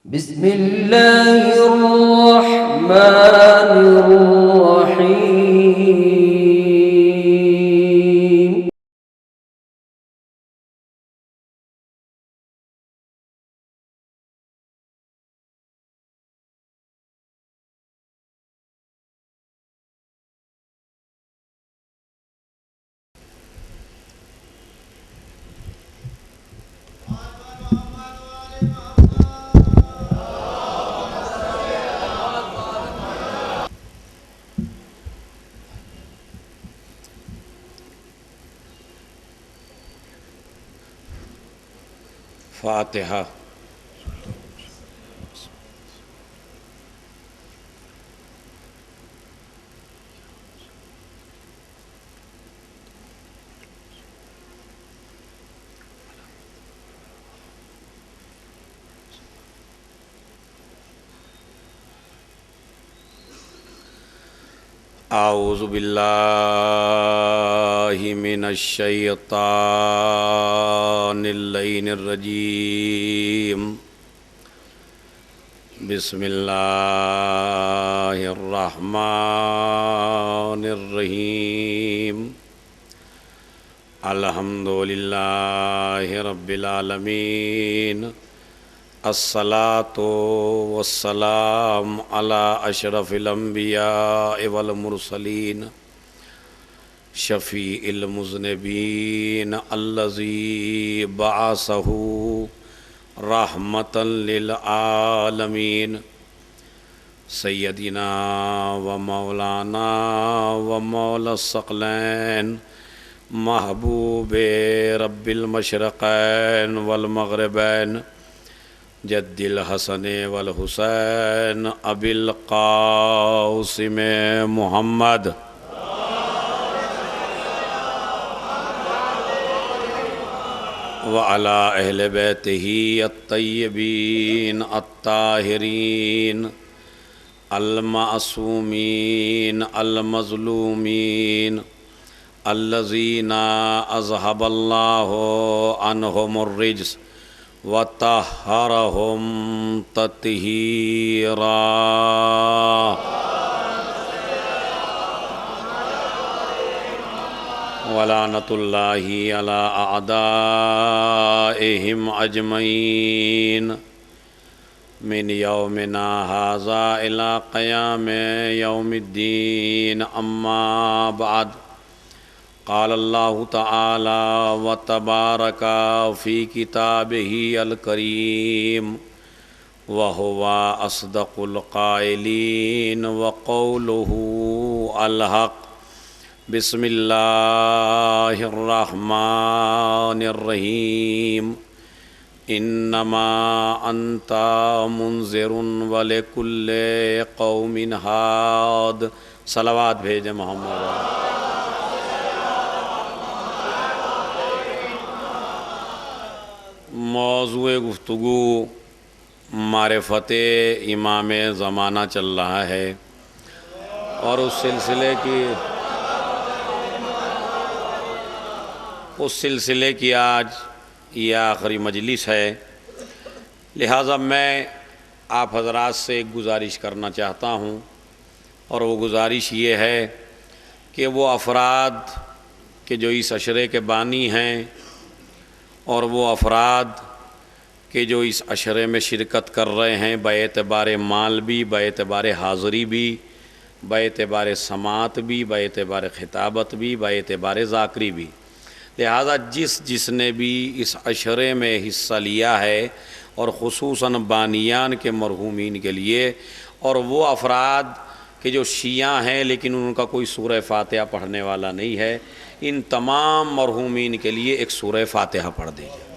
بسم الله الرحمن الرحيم. فاتحہ. اعوذ باللہ من الشیطان اللعین الرجیم. بسم اللہ الرحمن الرحیم. الحمدللہ رب العالمین. الصلاة والسلام علی اشرف الانبیاء والمرسلین شفیع المذنبین الذی بعثہ رحمتا للعالمین سیدنا و مولانا و مولا الثقلین محبوب رب المشرقین والمغربین جد الحسن والحسین ابی القاسم محمد وعلی اہل بیتہ الطیبین الطاہرین المعصومین المظلومین الذین اذھب اللہ عنہم الرجس وطہرہم تطہیرا. ولعنۃ اللہ علی اعدائہم اجمعین من یومنا ھذا الی قیام یوم الدین. اما بعد قال اللہ تعالی وتبارک فی کتابہ الکریم وہو اصدق القائلین وقولہ الحق. بسم اللہ الرحمن الرحیم. انما انت منذر ولکل قوم ہاد. صلوات بھیجیں محمد. موضوع گفتگو معرفت امام زمانہ چل رہا ہے اور اس سلسلے کی آج یہ آخری مجلس ہے. لہٰذا میں آپ حضرات سے ایک گزارش کرنا چاہتا ہوں اور وہ گزارش یہ ہے کہ وہ افراد کہ جو اس عشرے کے بانی ہیں اور وہ افراد کہ جو اس عشرے میں شرکت کر رہے ہیں باعتبار مال بھی، باعتبار حاضری بھی، باعتبار سماعت بھی، باعتبار خطابت بھی، باعتبار ذاکری بھی. لہذا جس نے بھی اس عشرے میں حصہ لیا ہے اور خصوصاً بانیان کے مرحومین کے لیے اور وہ افراد کہ جو شیعہ ہیں لیکن ان کا کوئی سورہ فاتحہ پڑھنے والا نہیں ہے، ان تمام مرحومین کے لیے ایک سورہ فاتحہ پڑھ دیجیے.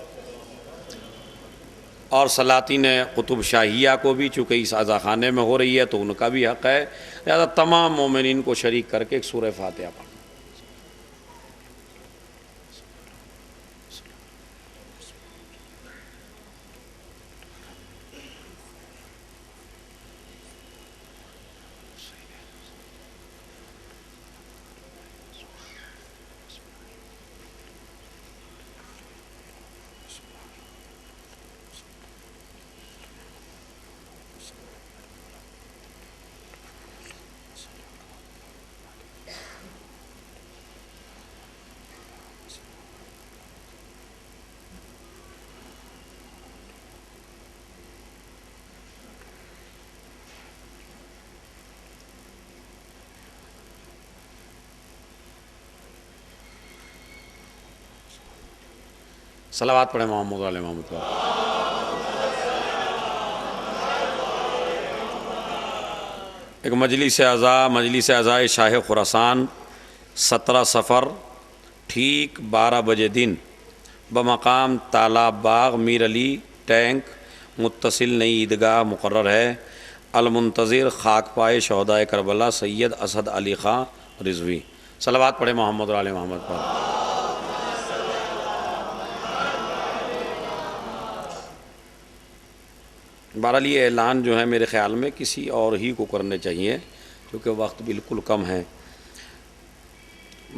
اور سلاطین قطب شاہیہ کو بھی چونکہ اس عزاخانے میں ہو رہی ہے تو ان کا بھی حق ہے. لہذا تمام مومنین کو شریک کر کے ایک سورہ فاتحہ پڑھ. صلوات پڑھیں محمد علیہ محمد پر۔ ایک مجلس اعضاء شاہ خراسان 17 صفر ٹھیک 12 بجے دن بمقام تالاب باغ میر علی ٹینک متصل نئی عیدگاہ مقرر ہے۔ المنتظر خاک پائے شہدائے کربلا سید اسد علی خان رضوی۔ صلوات پڑھیں محمد علیہ محمد پر۔ بہرحال یہ اعلان جو ہے میرے خیال میں کسی اور ہی کو کرنے چاہیے کیونکہ وقت بالکل کم ہے۔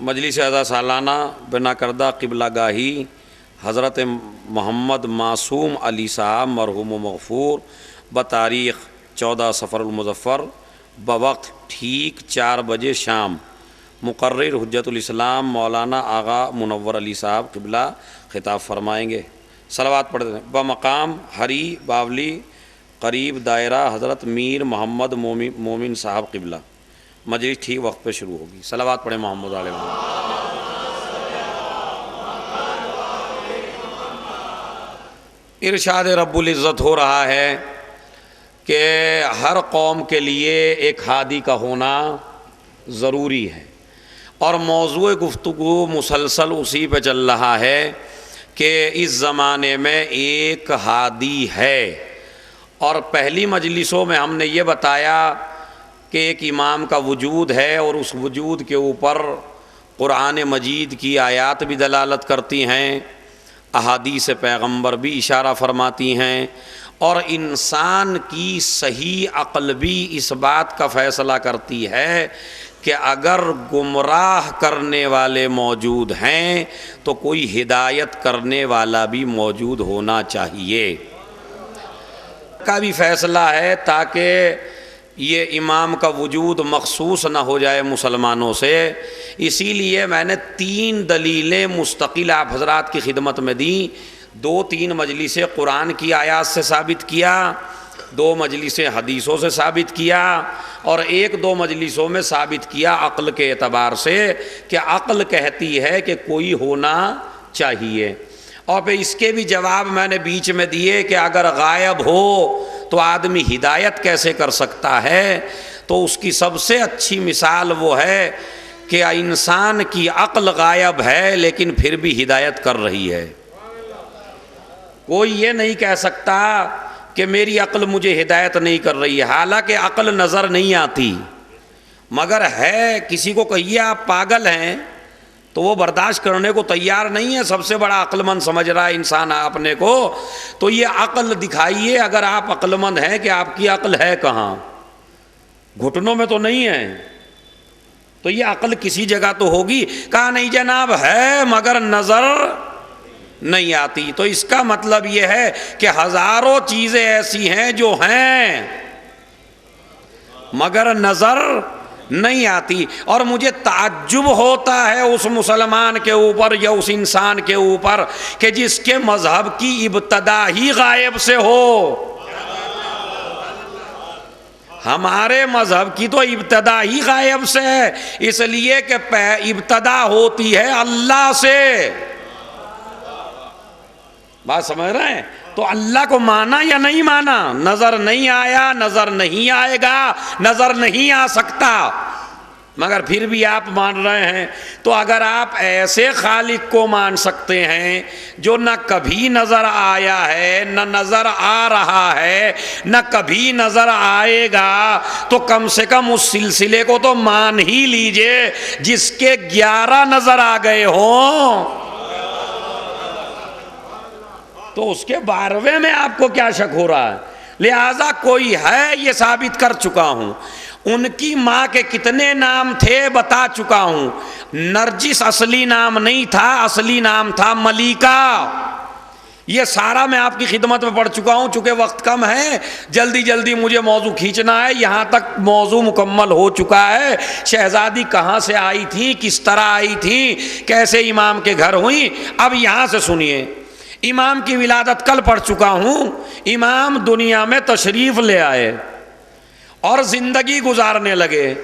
مجلس اعضاء سالانہ بنا کردہ قبلہ گاہی حضرت محمد معصوم علی صاحب مرحوم و مغفور بتاریخ 14 صفر المظفر بوقت ٹھیک 4 بجے شام۔ مقرر حجت الاسلام مولانا آغا منور علی صاحب قبلہ خطاب فرمائیں گے۔ صلوات پڑھتے ہیں۔ بمقام ہری باولی قریب دائرہ حضرت میر محمد مومن صاحب قبلہ۔ مجلس ٹھیک وقت پہ شروع ہوگی۔ صلوات پڑھیں محمد علیہ محمد۔ ارشاد رب العزت ہو رہا ہے کہ ہر قوم کے لیے ایک ہادی کا ہونا ضروری ہے، اور موضوع گفتگو مسلسل اسی پہ چل رہا ہے کہ اس زمانے میں ایک ہادی ہے۔ اور پہلی مجلسوں میں ہم نے یہ بتایا کہ ایک امام کا وجود ہے، اور اس وجود کے اوپر قرآن مجید کی آیات بھی دلالت کرتی ہیں، احادیث پیغمبر بھی اشارہ فرماتی ہیں، اور انسان کی صحیح عقل بھی اس بات کا فیصلہ کرتی ہے کہ اگر گمراہ کرنے والے موجود ہیں تو کوئی ہدایت کرنے والا بھی موجود ہونا چاہیے کا بھی فیصلہ ہے، تاکہ یہ امام کا وجود مخصوص نہ ہو جائے مسلمانوں سے۔ اسی لیے میں نے 3 دلیلیں مستقل آپ حضرات کی خدمت میں دیں۔ 2-3 مجلسیں قرآن کی آیات سے ثابت کیا، 2 مجلسیں حدیثوں سے ثابت کیا، اور 1-2 مجلسوں میں ثابت کیا عقل کے اعتبار سے کہ عقل کہتی ہے کہ کوئی ہونا چاہیے۔ اور پھر اس کے بھی جواب میں نے بیچ میں دیے کہ اگر غائب ہو تو آدمی ہدایت کیسے کر سکتا ہے، تو اس کی سب سے اچھی مثال وہ ہے کہ انسان کی عقل غائب ہے لیکن پھر بھی ہدایت کر رہی ہے۔ کوئی یہ نہیں کہہ سکتا کہ میری عقل مجھے ہدایت نہیں کر رہی ہے، حالانکہ عقل نظر نہیں آتی، مگر ہے کسی کو کہیے آپ پاگل ہیں تو وہ برداشت کرنے کو تیار نہیں ہے۔ سب سے بڑا عقل مند سمجھ رہا ہے انسان اپنے کو، تو یہ عقل دکھائیے اگر آپ عقل مند ہیں کہ آپ کی عقل ہے کہاں، گھٹنوں میں تو نہیں ہے، تو یہ عقل کسی جگہ تو ہوگی۔ کہا نہیں جناب ہے مگر نظر نہیں آتی، تو اس کا مطلب یہ ہے کہ ہزاروں چیزیں ایسی ہیں جو ہیں مگر نظر نہیں آتی۔ اور مجھے تعجب ہوتا ہے اس مسلمان کے اوپر یا اس انسان کے اوپر کہ جس کے مذہب کی ابتدا ہی غائب سے ہو۔ ہمارے مذہب کی تو ابتدا ہی غائب سے ہے، اس لیے کہ ابتدا ہوتی ہے اللہ سے۔ بات سمجھ رہے ہیں؟ تو اللہ کو مانا یا نہیں مانا؟ نظر نہیں آیا، نظر نہیں آئے گا، نظر نہیں آ سکتا، مگر پھر بھی آپ مان رہے ہیں۔ تو اگر آپ ایسے خالق کو مان سکتے ہیں جو نہ کبھی نظر آیا ہے، نہ نظر آ رہا ہے، نہ کبھی نظر آئے گا، تو کم سے کم اس سلسلے کو تو مان ہی لیجئے جس کے 11 نظر آ گئے ہوں۔ تو اس کے 12ویں میں آپ کو کیا شک ہو رہا ہے؟ لہذا کوئی ہے یہ ثابت کر چکا ہوں۔ ان کی ماں کے کتنے نام تھے بتا چکا ہوں۔ نرجس اصلی نام نہیں تھا، اصلی نام تھا ملیکہ۔ یہ سارا میں آپ کی خدمت میں پڑھ چکا ہوں، چونکہ وقت کم ہے، جلدی جلدی مجھے موضوع کھینچنا ہے۔ یہاں تک موضوع مکمل ہو چکا ہے، شہزادی کہاں سے آئی تھی، کس طرح آئی تھی، کیسے امام کے گھر ہوئی۔ اب یہاں سے سنیے، امام کی ولادت کل پڑھ چکا ہوں۔ امام دنیا میں تشریف لے آئے اور زندگی گزارنے لگے۔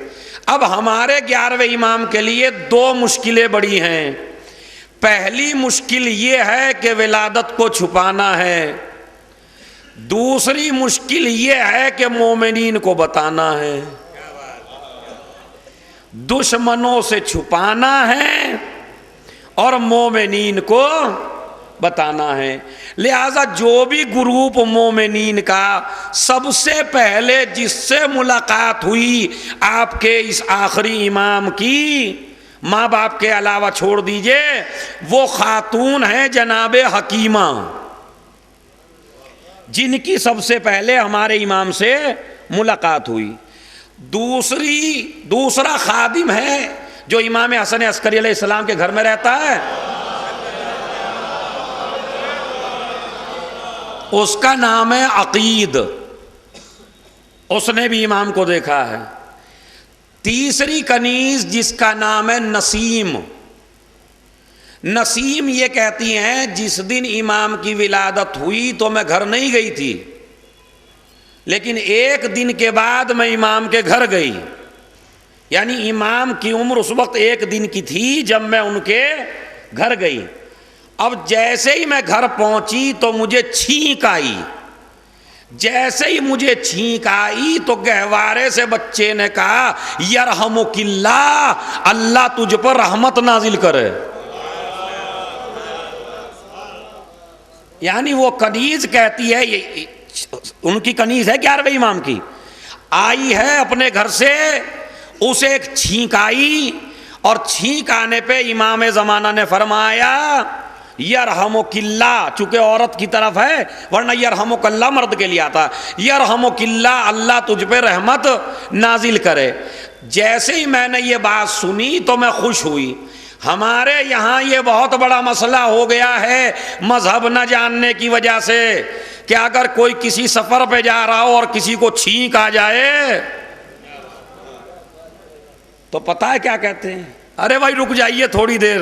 اب ہمارے 11ویں امام کے لیے 2 مشکلیں بڑی ہیں۔ پہلی مشکل یہ ہے کہ ولادت کو چھپانا ہے، دوسری مشکل یہ ہے کہ مومنین کو بتانا ہے، دشمنوں سے چھپانا ہے اور مومنین کو بتانا ہے۔ لہذا جو بھی گروپ مومنین کا سب سے پہلے جس سے ملاقات ہوئی آپ کے اس آخری امام کی، ماں باپ کے علاوہ چھوڑ دیجئے، وہ خاتون ہیں جناب حکیمہ، جن کی سب سے پہلے ہمارے امام سے ملاقات ہوئی۔ دوسرا خادم ہے جو امام حسن عسکری علیہ السلام کے گھر میں رہتا ہے، اس کا نام ہے عقید، اس نے بھی امام کو دیکھا ہے۔ تیسری کنیز جس کا نام ہے نسیم، نسیم یہ کہتی ہیں جس دن امام کی ولادت ہوئی تو میں گھر نہیں گئی تھی، لیکن ایک دن کے بعد میں امام کے گھر گئی، یعنی امام کی عمر اس وقت ایک دن کی تھی جب میں ان کے گھر گئی۔ اب جیسے ہی میں گھر پہنچی تو مجھے چھینک آئی، جیسے ہی مجھے چھینک آئی تو گہوارے سے بچے نے کہا یرحمک اللہ، اللہ تجھ پر رحمت نازل کرے۔ یعنی وہ کنیز کہتی ہے، ان کی کنیز ہے 11ویں امام کی، آئی ہے اپنے گھر سے، اسے ایک چھینک آئی اور چھینک آنے پہ امام زمانہ نے فرمایا یرحمک اللہ، چونکہ عورت کی طرف ہے ورنہ یرحمک اللہ مرد کے لیے آتا، یرحمک اللہ، اللہ تجھ پہ رحمت نازل کرے۔ جیسے ہی میں نے یہ بات سنی تو میں خوش ہوئی۔ ہمارے یہاں یہ بہت بڑا مسئلہ ہو گیا ہے مذہب نہ جاننے کی وجہ سے کہ اگر کوئی کسی سفر پہ جا رہا ہو اور کسی کو چھینک آ جائے تو پتہ ہے کیا کہتے ہیں؟ ارے بھائی رک جائیے تھوڑی دیر،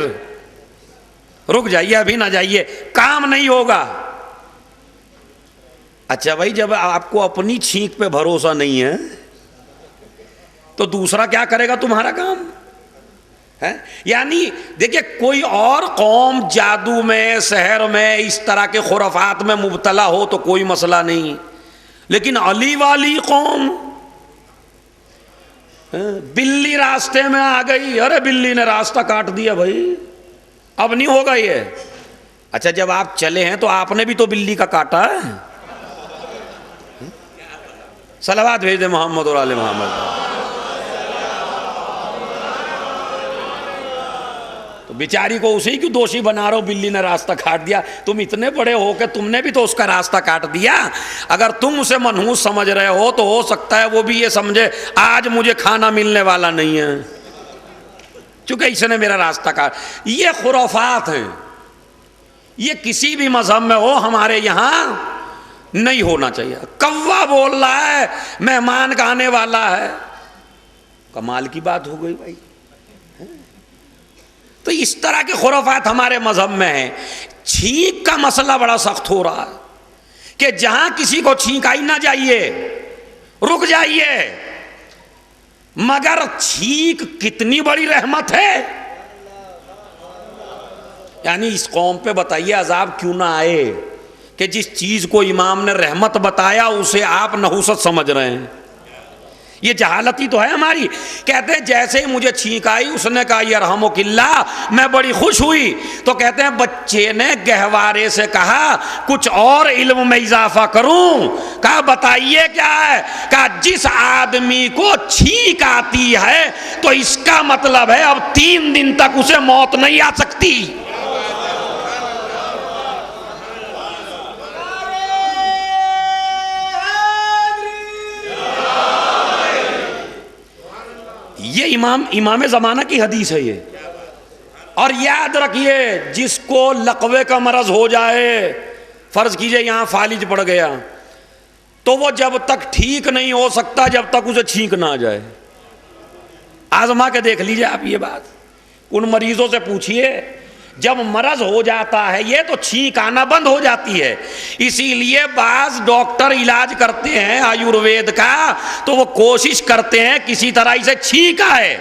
رک جائیے، ابھی نہ جائیے، کام نہیں ہوگا۔ اچھا بھائی جب آپ کو اپنی چھینک پہ بھروسہ نہیں ہے تو دوسرا کیا کرے گا تمہارا کام ہے؟ یعنی دیکھیں کوئی اور قوم جادو میں، سحر میں، اس طرح کے خرافات میں مبتلا ہو تو کوئی مسئلہ نہیں، لیکن علی والی قوم، بلی راستے میں آ گئی، ارے بلی نے راستہ کاٹ دیا بھائی، اب نہیں ہوگا یہ۔ اچھا جب آپ چلے ہیں تو آپ نے بھی تو بلی کا کاٹا ہے، صلوات بھیج دے محمد اور آل محمد۔ تو بیچاری کو اسی کی دوشی بنا رہا ہو، بلی نے راستہ کاٹ دیا، تم اتنے بڑے ہو کہ تم نے بھی تو اس کا راستہ کاٹ دیا۔ اگر تم اسے منحوس سمجھ رہے ہو تو ہو سکتا ہے وہ بھی یہ سمجھے آج مجھے کھانا ملنے والا نہیں ہے چونکہ اس نے میرا راستہ کاٹ۔ یہ خرافات ہیں، یہ کسی بھی مذہب میں ہو، ہمارے یہاں نہیں ہونا چاہیے۔ کوا بول رہا ہے مہمان کا آنے والا ہے، کمال کی بات ہو گئی بھائی۔ تو اس طرح کے خرافات ہمارے مذہب میں ہیں۔ چھینک کا مسئلہ بڑا سخت ہو رہا ہے کہ جہاں کسی کو چھینک آئی نہ جائیے، رک جائیے، مگر چھینک کتنی بڑی رحمت ہے۔ یعنی اس قوم پہ بتائیے عذاب کیوں نہ آئے کہ جس چیز کو امام نے رحمت بتایا اسے آپ نحوست سمجھ رہے ہیں۔ یہ جہالت ہی تو ہے ہماری۔ کہتے ہیں جیسے ہی مجھے چھینک آئی اس نے کہا یرحمک اللہ، میں بڑی خوش ہوئی۔ تو کہتے ہیں بچے نے گہوارے سے کہا کچھ اور علم میں اضافہ کروں؟ کہا بتائیے کیا ہے؟ کہا جس آدمی کو چھینک آتی ہے تو اس کا مطلب ہے اب 3 دن تک اسے موت نہیں آ سکتی۔ یہ امام زمانہ کی حدیث ہے یہ۔ اور یاد رکھیے جس کو لقوے کا مرض ہو جائے، فرض کیجئے یہاں فالج پڑ گیا، تو وہ جب تک ٹھیک نہیں ہو سکتا جب تک اسے چھینک نہ آ جائے۔ آزما کے دیکھ لیجئے آپ یہ بات، ان مریضوں سے پوچھئے جب مرض ہو جاتا ہے یہ تو چھینک آنا بند ہو جاتی ہے۔ اسی لیے بعض ڈاکٹر علاج کرتے ہیں آیوروید کا تو وہ کوشش کرتے ہیں کسی طرح اسے چھینک آئے،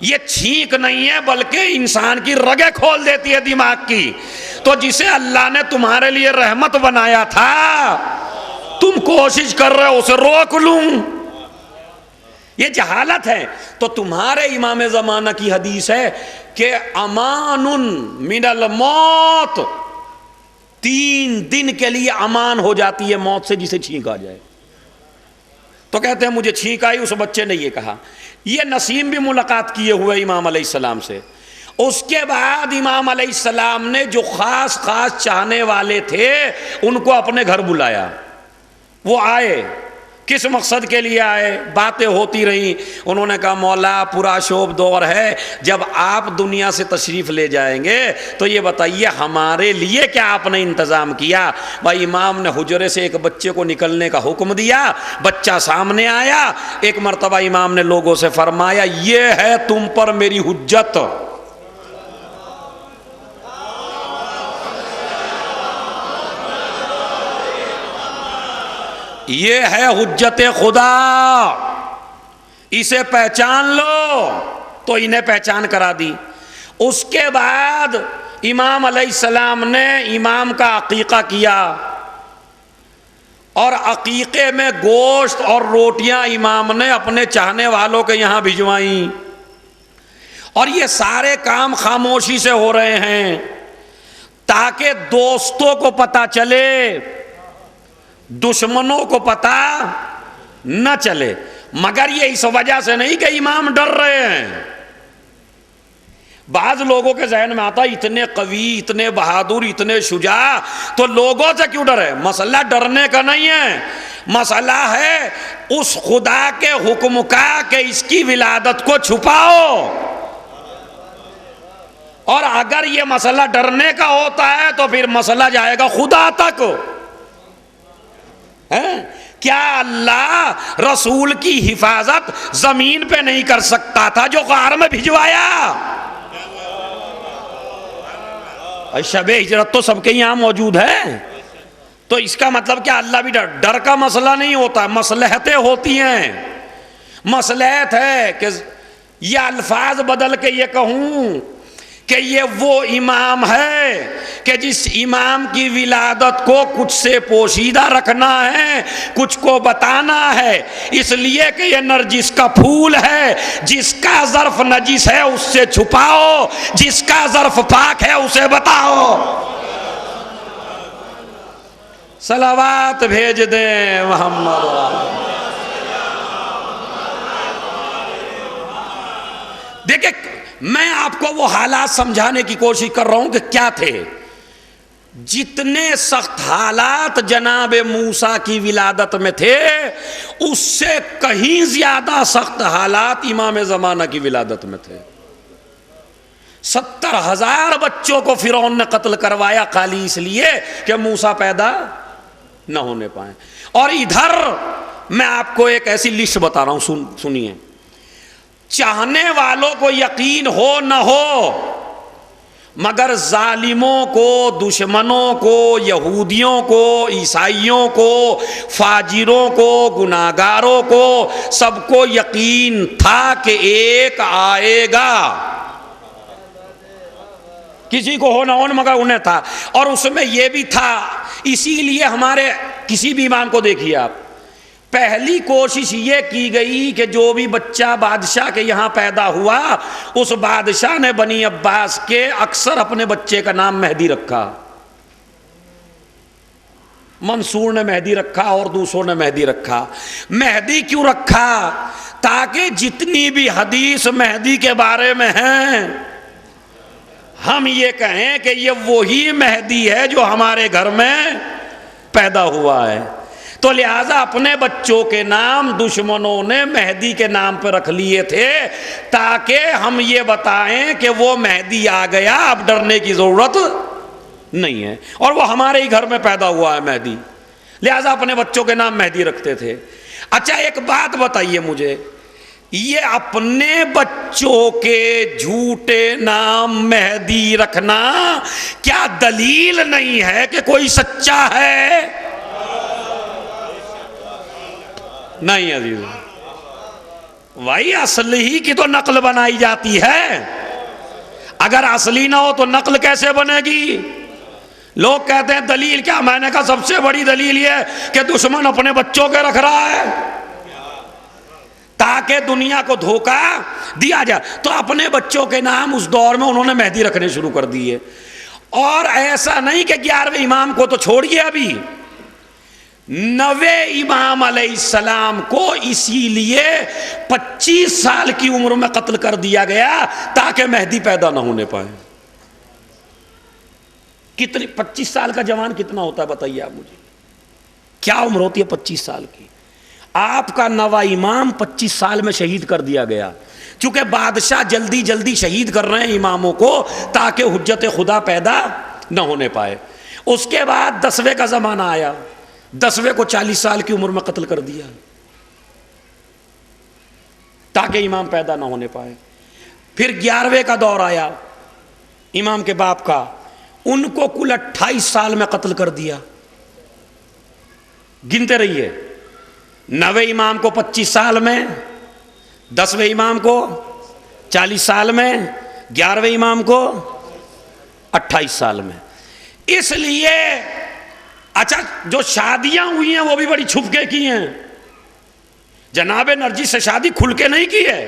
یہ چھینک نہیں ہے بلکہ انسان کی رگیں کھول دیتی ہے دماغ کی. تو جسے اللہ نے تمہارے لیے رحمت بنایا تھا تم کوشش کر رہے ہو اسے روک لوں، یہ جہالت ہے. تو تمہارے امام زمانہ کی حدیث ہے کہ امان من الموت، 3 دن کے لیے امان ہو جاتی ہے موت سے جسے چھینک آ جائے. تو کہتے ہیں مجھے چھینک آئی، اس بچے نے یہ کہا. یہ نسیم بھی ملاقات کیے ہوئے امام علیہ السلام سے. اس کے بعد امام علیہ السلام نے جو خاص چاہنے والے تھے ان کو اپنے گھر بلایا. وہ آئے، کس مقصد کے لیے آئے؟ باتیں ہوتی رہیں. انہوں نے کہا مولا پورا شوب دور ہے، جب آپ دنیا سے تشریف لے جائیں گے تو یہ بتائیے ہمارے لیے کیا آپ نے انتظام کیا؟ بھائی امام نے حجرے سے ایک بچے کو نکلنے کا حکم دیا. بچہ سامنے آیا. ایک مرتبہ امام نے لوگوں سے فرمایا یہ ہے تم پر میری حجت. یہ ہے حجت خدا، اسے پہچان لو. تو انہیں پہچان کرا دی. اس کے بعد امام علیہ السلام نے امام کا عقیقہ کیا اور عقیقے میں گوشت اور روٹیاں امام نے اپنے چاہنے والوں کے یہاں بھجوائیں. اور یہ سارے کام خاموشی سے ہو رہے ہیں تاکہ دوستوں کو پتہ چلے، دشمنوں کو پتہ نہ چلے. مگر یہ اس وجہ سے نہیں کہ امام ڈر رہے ہیں. بعض لوگوں کے ذہن میں آتا اتنے قوی، اتنے بہادر، اتنے شجاع، تو لوگوں سے کیوں ڈرے؟ مسئلہ ڈرنے کا نہیں ہے، مسئلہ ہے اس خدا کے حکم کا کہ اس کی ولادت کو چھپاؤ. اور اگر یہ مسئلہ ڈرنے کا ہوتا ہے تو پھر مسئلہ جائے گا خدا تک. کیا اللہ رسول کی حفاظت زمین پہ نہیں کر سکتا تھا جو غار میں بھجوایا؟ شب ہجرت تو سب کے یہاں موجود ہے. تو اس کا مطلب کیا اللہ بھی ڈر کا مسئلہ نہیں ہوتا، مصلحتیں ہوتی ہیں. مصلحت ہے کہ یہ الفاظ بدل کے یہ کہوں کہ یہ وہ امام ہے کہ جس امام کی ولادت کو کچھ سے پوشیدہ رکھنا ہے، کچھ کو بتانا ہے، اس لیے کہ یہ نرجس کا پھول ہے. جس کا ظرف نجس ہے اس سے چھپاؤ، جس کا ظرف پاک ہے اسے بتاؤ. صلوات بھیج دیں محمد. دیکھیں میں آپ کو وہ حالات سمجھانے کی کوشش کر رہا ہوں کہ کیا تھے. جتنے سخت حالات جناب موسیٰ کی ولادت میں تھے اس سے کہیں زیادہ سخت حالات امام زمانہ کی ولادت میں تھے. 70,000 بچوں کو فرعون نے قتل کروایا خالی اس لیے کہ موسیٰ پیدا نہ ہونے پائیں. اور ادھر میں آپ کو ایک ایسی لسٹ بتا رہا ہوں، سنیے. چاہنے والوں کو یقین ہو نہ ہو مگر ظالموں کو، دشمنوں کو، یہودیوں کو، عیسائیوں کو، فاجروں کو، گناہگاروں کو سب کو یقین تھا کہ ایک آئے گا. کسی کو ہو نہ ہو مگر انہیں تھا. اور اس میں یہ بھی تھا، اسی لیے ہمارے کسی بھی امام کو دیکھیے آپ، پہلی کوشش یہ کی گئی کہ جو بھی بچہ بادشاہ کے یہاں پیدا ہوا اس بادشاہ نے بنی عباس کے اکثر اپنے بچے کا نام مہدی رکھا. منصور نے مہدی رکھا اور دوسروں نے مہدی رکھا. مہدی کیوں رکھا؟ تاکہ جتنی بھی حدیث مہدی کے بارے میں ہیں ہم یہ کہیں کہ یہ وہی مہدی ہے جو ہمارے گھر میں پیدا ہوا ہے. تو لہٰذا اپنے بچوں کے نام دشمنوں نے مہدی کے نام پہ رکھ لیے تھے تاکہ ہم یہ بتائیں کہ وہ مہدی آ گیا، اب ڈرنے کی ضرورت نہیں ہے، اور وہ ہمارے ہی گھر میں پیدا ہوا ہے مہدی. لہٰذا اپنے بچوں کے نام مہدی رکھتے تھے. اچھا ایک بات بتائیے مجھے، یہ اپنے بچوں کے جھوٹے نام مہدی رکھنا کیا دلیل نہیں ہے کہ کوئی سچا ہے؟ نہیں عزیز، بھائی اصلی ہی کی تو نقل بنائی جاتی ہے، اگر اصلی نہ ہو تو نقل کیسے بنے گی؟ لوگ کہتے ہیں دلیل کیا؟ میں نے کہا سب سے بڑی دلیل یہ کہ دشمن اپنے بچوں کے رکھ رہا ہے تاکہ دنیا کو دھوکہ دیا جائے، تو اپنے بچوں کے نام اس دور میں انہوں نے مہدی رکھنے شروع کر دیے۔ اور ایسا نہیں کہ 11ویں امام کو تو چھوڑیے، ابھی 9ویں امام علیہ السلام کو اسی لیے 25 سال کی عمر میں قتل کر دیا گیا تاکہ مہدی پیدا نہ ہونے پائے۔ کتنی 25 سال کا جوان کتنا ہوتا ہے بتائیے آپ مجھے، کیا عمر ہوتی ہے 25 سال کی؟ آپ کا 9واں امام 25 سال میں شہید کر دیا گیا، چونکہ بادشاہ جلدی جلدی شہید کر رہے ہیں اماموں کو تاکہ حجت خدا پیدا نہ ہونے پائے۔ اس کے بعد 10ویں کا زمانہ آیا، 10ویں کو 40 سال کی عمر میں قتل کر دیا تاکہ امام پیدا نہ ہونے پائے۔ پھر 11ویں کا دور آیا امام کے باپ کا، ان کو کل 28 سال میں قتل کر دیا۔ گنتے رہیے، 9ویں امام کو 25 سال میں، 10ویں امام کو 40 سال میں، 11ویں امام کو 28 سال میں۔ اس لیے اچھا جو شادیاں ہوئی ہیں وہ بھی بڑی چھپ کے کی ہیں، جناب نرجس سے شادی کھل کے نہیں کی ہے،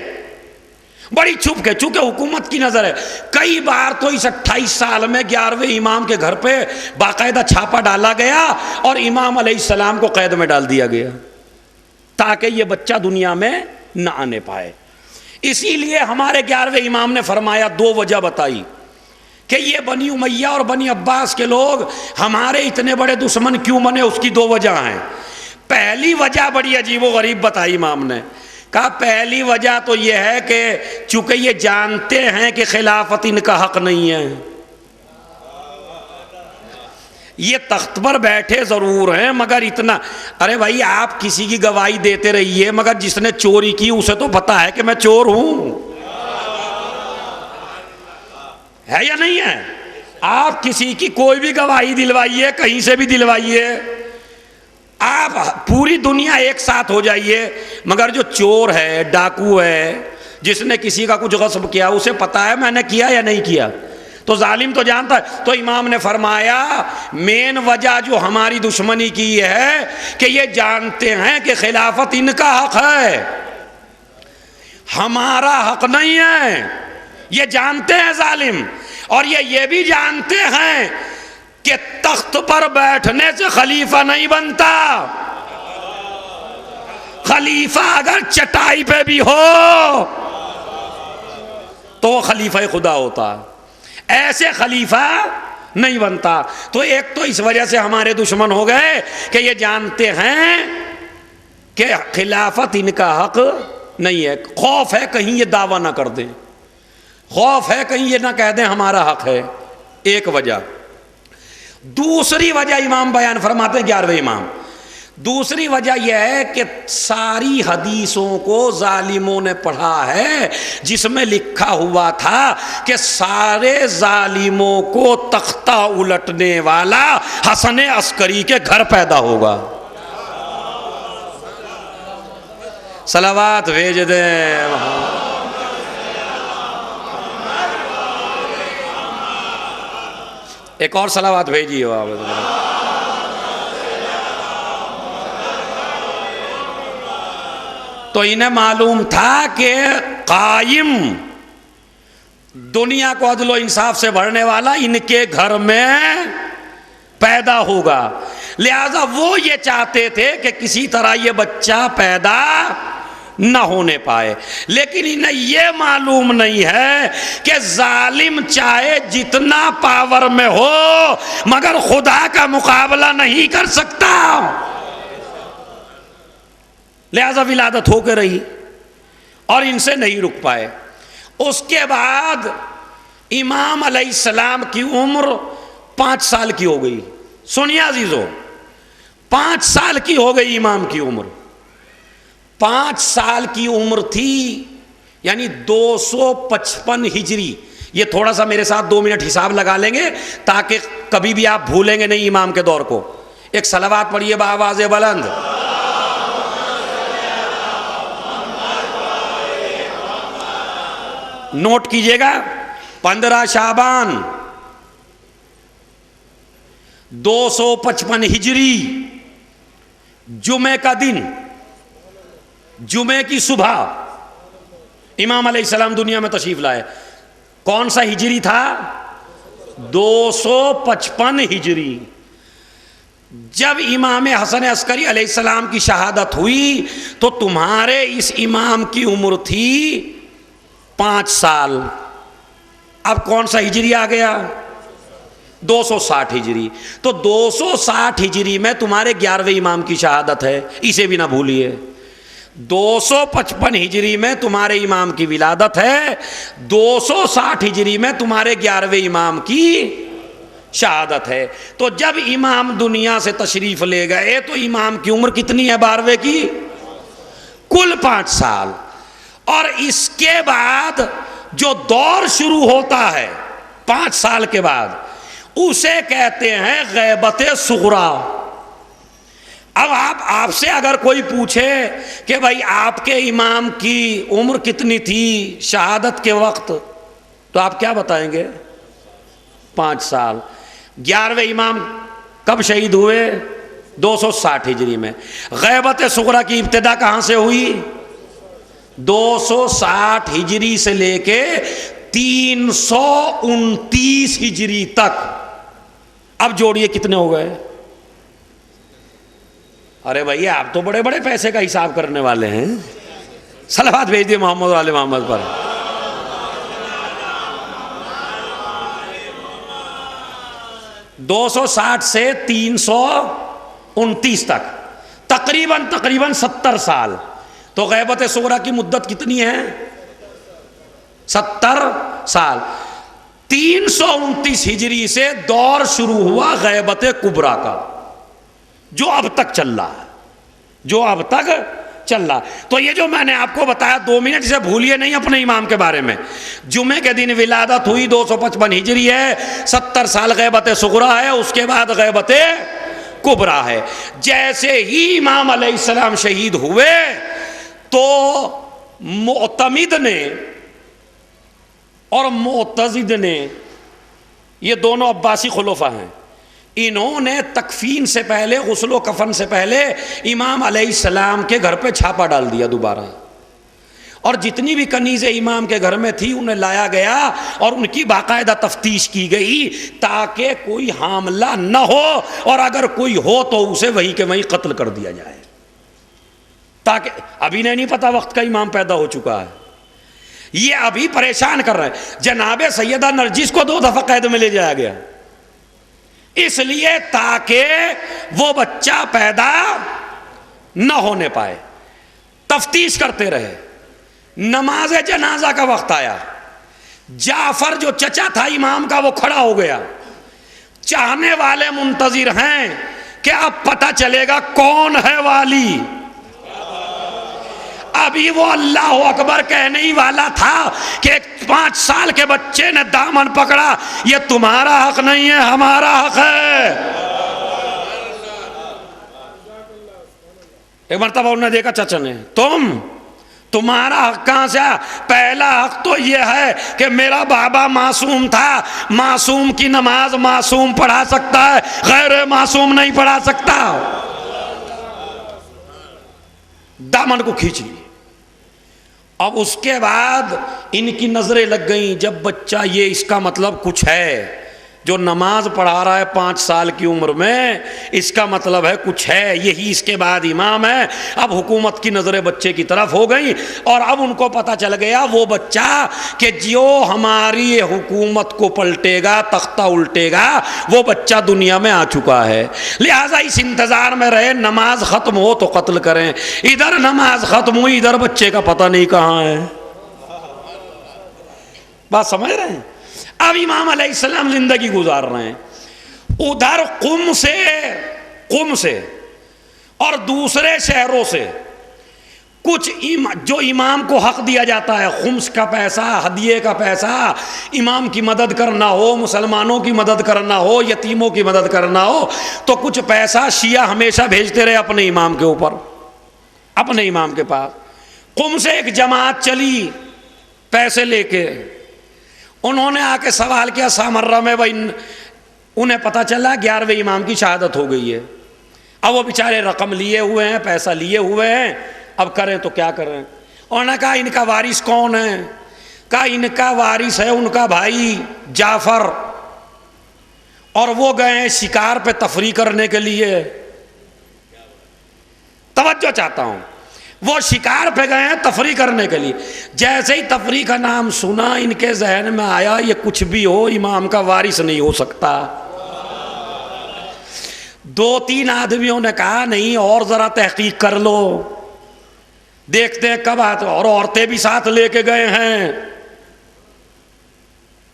بڑی چھپ کے، چونکہ حکومت کی نظر ہے۔ کئی بار تو اس 28 سال میں 11ویں امام کے گھر پہ باقاعدہ چھاپا ڈالا گیا اور امام علیہ السلام کو قید میں ڈال دیا گیا تاکہ یہ بچہ دنیا میں نہ آنے پائے۔ اسی لیے ہمارے 11ویں امام نے فرمایا، 2 وجہ بتائی کہ یہ بنی امیہ اور بنی عباس کے لوگ ہمارے اتنے بڑے دشمن کیوں بنے، اس کی 2 وجہ ہیں۔ پہلی وجہ بڑی عجیب و غریب بتائی امام نے، کہا پہلی وجہ تو یہ ہے کہ چونکہ یہ جانتے ہیں کہ خلافت ان کا حق نہیں ہے، یہ تخت پر بیٹھے ضرور ہیں مگر اتنا، ارے بھائی آپ کسی کی گواہی دیتے رہیے مگر جس نے چوری کی اسے تو پتا ہے کہ میں چور ہوں، ہے یا نہیں ہے؟ آپ کسی کی کوئی بھی گواہی دلوائیے، کہیں سے بھی دلوائیے، آپ پوری دنیا ایک ساتھ ہو جائیے، مگر جو چور ہے، ڈاکو ہے، جس نے کسی کا کچھ غصب کیا، اسے پتا ہے میں نے کیا یا نہیں کیا، تو ظالم تو جانتا ہے۔ تو امام نے فرمایا مین وجہ جو ہماری دشمنی کی ہے کہ یہ جانتے ہیں کہ خلافت ان کا حق ہے، ہمارا حق نہیں ہے، یہ جانتے ہیں ظالم، اور یہ بھی جانتے ہیں کہ تخت پر بیٹھنے سے خلیفہ نہیں بنتا، خلیفہ اگر چٹائی پہ بھی ہو تو وہ خلیفہ خدا ہوتا، ایسے خلیفہ نہیں بنتا۔ تو ایک تو اس وجہ سے ہمارے دشمن ہو گئے کہ یہ جانتے ہیں کہ خلافت ان کا حق نہیں ہے، خوف ہے کہیں یہ دعویٰ نہ کر دیں، خوف ہے کہیں یہ نہ کہہ دیں ہمارا حق ہے، ایک وجہ۔ دوسری وجہ امام بیان فرماتے ہیں 11ویں امام، دوسری وجہ یہ ہے کہ ساری حدیثوں کو ظالموں نے پڑھا ہے جس میں لکھا ہوا تھا کہ سارے ظالموں کو تختہ الٹنے والا حسن عسکری کے گھر پیدا ہوگا۔ صلوات بھیج دیں، ایک اور صلوات بھیجیے آپ۔ تو انہیں معلوم تھا کہ قائم دنیا کو عدل و انصاف سے بھرنے والا ان کے گھر میں پیدا ہوگا، لہذا وہ یہ چاہتے تھے کہ کسی طرح یہ بچہ پیدا نہ ہونے پائے، لیکن انہیں یہ معلوم نہیں ہے کہ ظالم چاہے جتنا پاور میں ہو مگر خدا کا مقابلہ نہیں کر سکتا، لہذا ولادت ہو کے رہی اور ان سے نہیں رک پائے۔ اس کے بعد امام علیہ السلام کی عمر 5 سال کی ہو گئی، سنیے عزیزو، 5 سال کی ہو گئی امام کی عمر، 5 سال کی عمر تھی یعنی 255 ہجری۔ یہ تھوڑا سا میرے ساتھ 2 منٹ حساب لگا لیں گے تاکہ کبھی بھی آپ بھولیں گے نہیں امام کے دور کو۔ ایک صلوات پڑھیے بآواز بلند۔ نوٹ کیجئے گا، 15 شعبان 255 ہجری، جمعے کا دن، جمعے کی صبح امام علیہ السلام دنیا میں تشریف لائے۔ کون سا ہجری تھا؟ 255 ہجری۔ جب امام حسن عسکری علیہ السلام کی شہادت ہوئی تو تمہارے اس امام کی عمر تھی 5 سال۔ اب کون سا ہجری آ گیا؟ 260 ہجری۔ تو 260 ہجری میں تمہارے 11ویں امام کی شہادت ہے، اسے بھی نہ بھولیے۔ 255 ہجری میں تمہارے امام کی ولادت ہے، 260 ہجری میں تمہارے 11ویں امام کی شہادت ہے۔ تو جب امام دنیا سے تشریف لے گئے تو امام کی عمر کتنی ہے 12ویں کی؟ کل 5 سال۔ اور اس کے بعد جو دور شروع ہوتا ہے 5 سال کے بعد، اسے کہتے ہیں غیبت صغریٰ۔ اب آپ سے اگر کوئی پوچھے کہ بھائی آپ کے امام کی عمر کتنی تھی شہادت کے وقت، تو آپ کیا بتائیں گے؟ 5 سال۔ 11ویں امام کب شہید ہوئے؟ 260 ہجری میں۔ غیبت صغریٰ کی ابتدا کہاں سے ہوئی؟ 260 ہجری سے لے کے 329 ہجری تک۔ اب جوڑیے کتنے ہو گئے؟ ارے بھائی آپ تو بڑے بڑے پیسے کا حساب کرنے والے ہیں، صلوات بھیج دیے محمد علی محمد پر۔ 260 سے 329 تک تقریباً 70 سال۔ تو غیبت صغریٰ کی مدت کتنی ہے؟ 70 سال۔ 329 ہجری سے دور شروع ہوا غیبت کبریٰ کا، جو اب تک چل رہا ہے، تو یہ جو میں نے آپ کو بتایا 2 منٹ سے بھولیے نہیں اپنے امام کے بارے میں۔ جمعے کے دن ولادت ہوئی، 255 ہجری ہے، 70 سال غیبت صغریٰ ہے، اس کے بعد غیبت کبریٰ ہے۔ جیسے ہی امام علیہ السلام شہید ہوئے تو معتمد نے اور معتضد نے، یہ دونوں عباسی خلفاء ہیں، انہوں نے تکفین سے پہلے، غسل و کفن سے پہلے امام علیہ السلام کے گھر پہ چھاپا ڈال دیا دوبارہ، اور جتنی بھی کنیزیں امام کے گھر میں تھی انہیں لایا گیا اور ان کی باقاعدہ تفتیش کی گئی تاکہ کوئی حاملہ نہ ہو، اور اگر کوئی ہو تو اسے وہیں کے وہیں قتل کر دیا جائے، تاکہ ابھی نہیں پتا وقت کا امام پیدا ہو چکا ہے، یہ ابھی پریشان کر رہے ہیں۔ جناب سیدہ نرجس کو 2 دفعہ قید میں لے جایا گیا، اس لیے تاکہ وہ بچہ پیدا نہ ہونے پائے، تفتیش کرتے رہے۔ نماز جنازہ کا وقت آیا، جعفر جو چچا تھا امام کا وہ کھڑا ہو گیا، چاہنے والے منتظر ہیں کہ اب پتہ چلے گا کون ہے والی۔ ابھی وہ اللہ اکبر کہنے ہی والا تھا کہ 5 سال کے بچے نے دامن پکڑا، یہ تمہارا حق نہیں ہے، ہمارا حق ہے۔ ایک مرتبہ انہوں نے دیکھا چچا نے، تمہارا حق کہاں سے؟ پہلا حق تو یہ ہے کہ میرا بابا معصوم تھا، معصوم کی نماز معصوم پڑھا سکتا ہے، غیر معصوم نہیں پڑھا سکتا۔ دامن کو کھینچ لی۔ اب اس کے بعد ان کی نظریں لگ گئیں، جب بچہ یہ اس کا مطلب کچھ ہے، جو نماز پڑھا رہا ہے 5 سال کی عمر میں، اس کا مطلب ہے کچھ ہے، یہی اس کے بعد امام ہے۔ اب حکومت کی نظریں بچے کی طرف ہو گئیں، اور اب ان کو پتہ چل گیا وہ بچہ کہ جو ہماری حکومت کو پلٹے گا، تختہ الٹے گا، وہ بچہ دنیا میں آ چکا ہے، لہٰذا اس انتظار میں رہے نماز ختم ہو تو قتل کریں۔ ادھر نماز ختم ہوئی، ادھر بچے کا پتہ نہیں کہاں ہے۔ بات سمجھ رہے ہیں؟ اب امام علیہ السلام زندگی گزار رہے ہیں، ادھر قم سے اور دوسرے شہروں سے کچھ جو امام کو حق دیا جاتا ہے، خمس کا پیسہ، ہدیے کا پیسہ، امام کی مدد کرنا ہو، مسلمانوں کی مدد کرنا ہو، یتیموں کی مدد کرنا ہو، تو کچھ پیسہ شیعہ ہمیشہ بھیجتے رہے اپنے امام کے اوپر، اپنے امام کے پاس۔ قم سے ایک جماعت چلی پیسے لے کے انہوں نے آ کے سوال کیا سامرہ میں، انہیں پتا چلا 11ویں امام کی شہادت ہو گئی ہے. اب وہ بیچارے رقم لیے ہوئے ہیں، پیسہ لیے ہوئے ہیں، اب کریں تو کیا کریں. انہوں نے کہا ان کا وارث کون ہے؟ کہا ان کا وارث ہے ان کا بھائی جعفر، اور وہ گئے ہیں شکار پہ تفریح کرنے کے لیے. توجہ چاہتا ہوں، وہ شکار پہ گئے ہیں تفریح کرنے کے لیے. جیسے ہی تفریح کا نام سنا ان کے ذہن میں آیا یہ کچھ بھی ہو امام کا وارث نہیں ہو سکتا. 2-3 آدمیوں نے کہا نہیں اور ذرا تحقیق کر لو، دیکھتے ہیں کب آتے. اور عورتیں بھی ساتھ لے کے گئے ہیں،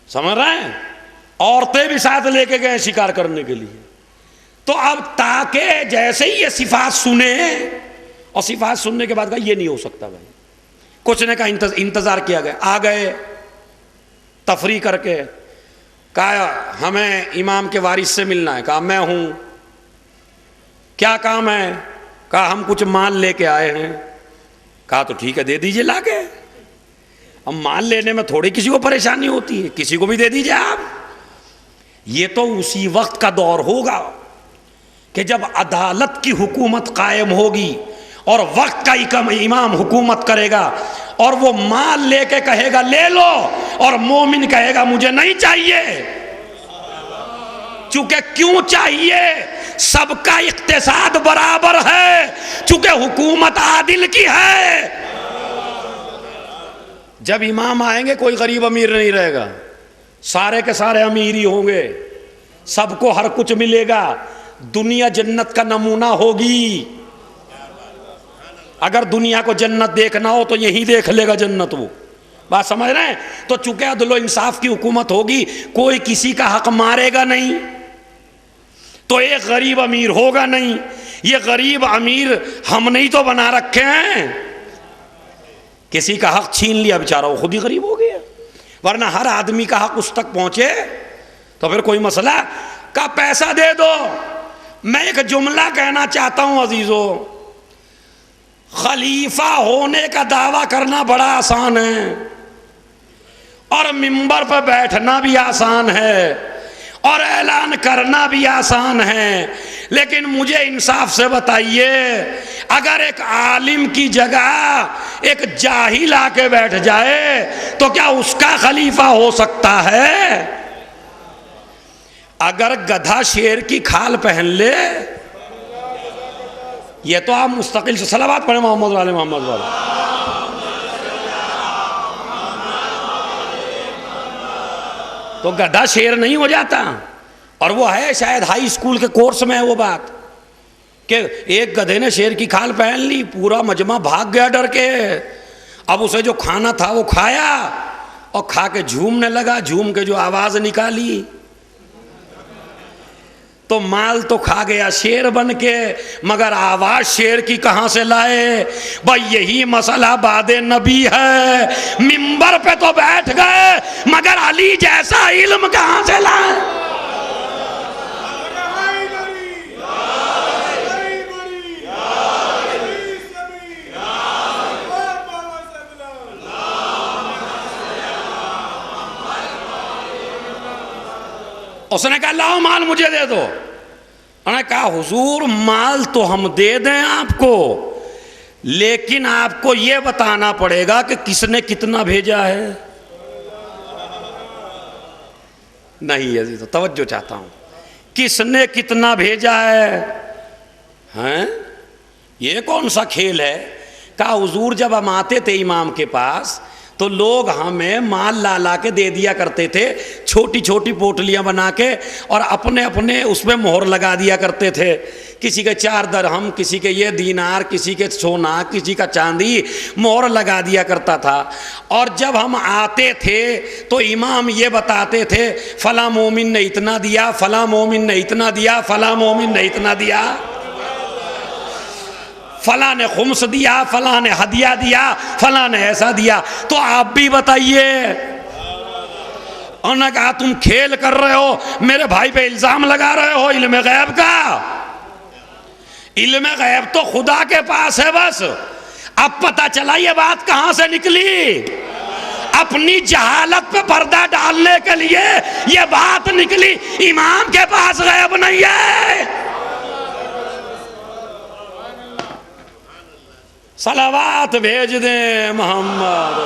سمجھ رہے ہیں، عورتیں بھی ساتھ لے کے گئے شکار کرنے کے لیے. تو اب تاکہ جیسے ہی یہ صفات سنے، اور صفات سننے کے بعد کہا یہ نہیں ہو سکتا بھائی. کچھ نے کہا انتظار کیا گیا، آ گئے تفریح کر کے. کہا ہمیں امام کے وارث سے ملنا ہے. کہا میں ہوں. کیا کام ہے؟ کہا ہم کچھ مال لے کے آئے ہیں. کہا تو ٹھیک ہے دے دیجئے لا کے. اب مال لینے میں تھوڑی کسی کو پریشانی ہوتی ہے، کسی کو بھی دے دیجئے آپ. یہ تو اسی وقت کا دور ہوگا کہ جب عدالت کی حکومت قائم ہوگی اور وقت کا امام حکومت کرے گا، اور وہ مال لے کے کہے گا لے لو، اور مومن کہے گا مجھے نہیں چاہیے. چونکہ کیوں چاہیے؟ سب کا اقتصاد برابر ہے، چونکہ حکومت عادل کی ہے. جب امام آئیں گے کوئی غریب امیر نہیں رہے گا، سارے کے سارے امیر ہی ہوں گے، سب کو ہر کچھ ملے گا. دنیا جنت کا نمونہ ہوگی. اگر دنیا کو جنت دیکھنا ہو تو یہی دیکھ لے گا جنت. وہ بات سمجھ رہے ہیں؟ تو چونکہ عدل و انصاف کی حکومت ہوگی، کوئی کسی کا حق مارے گا نہیں، تو ایک غریب امیر ہوگا نہیں. یہ غریب امیر ہم نہیں تو بنا رکھے ہیں، کسی کا حق چھین لیا بیچارہ وہ خود ہی غریب ہو گیا. ورنہ ہر آدمی کا حق اس تک پہنچے تو پھر کوئی مسئلہ. کا پیسہ دے دو. میں ایک جملہ کہنا چاہتا ہوں عزیزو، خلیفہ ہونے کا دعویٰ کرنا بڑا آسان ہے، اور منبر پہ بیٹھنا بھی آسان ہے، اور اعلان کرنا بھی آسان ہے. لیکن مجھے انصاف سے بتائیے، اگر ایک عالم کی جگہ ایک جاہل آ کے بیٹھ جائے تو کیا اس کا خلیفہ ہو سکتا ہے؟ اگر گدھا شیر کی کھال پہن لے، یہ تو آپ مستقل سے صلوات پڑھیں محمد والے محمد والے. تو گدھا شیر نہیں ہو جاتا. اور وہ ہے شاید ہائی اسکول کے کورس میں ہے وہ بات، کہ ایک گدھے نے شیر کی کھال پہن لی، پورا مجمع بھاگ گیا ڈر کے. اب اسے جو کھانا تھا وہ کھایا، اور کھا کے جھومنے لگا. جھوم کے جو آواز نکالی تو مال تو کھا گیا شیر بن کے، مگر آواز شیر کی کہاں سے لائے؟ بھائی یہی مسئلہ بعد نبی ہے. منبر پہ تو بیٹھ گئے مگر علی جیسا علم کہاں سے لائے؟ اس نے کہا لاؤ مال مجھے دے دو. انہوں نے کہا حضور مال تو ہم دے دیں آپ کو، لیکن آپ کو یہ بتانا پڑے گا کہ کس نے کتنا بھیجا ہے. نہیں عزیز توجہ چاہتا ہوں، کس نے کتنا بھیجا ہے؟ ہیں یہ کون سا کھیل ہے؟ کہا حضور جب ہم آتے تھے امام کے پاس تو لوگ ہمیں مال لا لا کے دے دیا کرتے تھے، چھوٹی چھوٹی پوٹلیاں بنا کے، اور اپنے اپنے اس میں مہر لگا دیا کرتے تھے. کسی کے 4 درہم، کسی کے یہ دینار، کسی کے سونا، کسی کا چاندی، مہر لگا دیا کرتا تھا. اور جب ہم آتے تھے تو امام یہ بتاتے تھے فلاں مومن نے اتنا دیا، فلاں مومن نے اتنا دیا، فلاں مومن نے اتنا دیا، فلاں نے خمس دیا، فلاں نے ہدیہ دیا، فلاں نے ایسا دیا. تو آپ بھی بتائیے. انہوں نے کہا تم کھیل کر رہے ہو، میرے بھائی پہ الزام لگا رہے ہو علم غیب کا. علم غیب تو خدا کے پاس ہے بس. اب پتہ چلا یہ بات کہاں سے نکلی. اپنی جہالت پہ پردہ ڈالنے کے لیے یہ بات نکلی، امام کے پاس غیب نہیں ہے۔ صلوات بھیج دیں محمد۔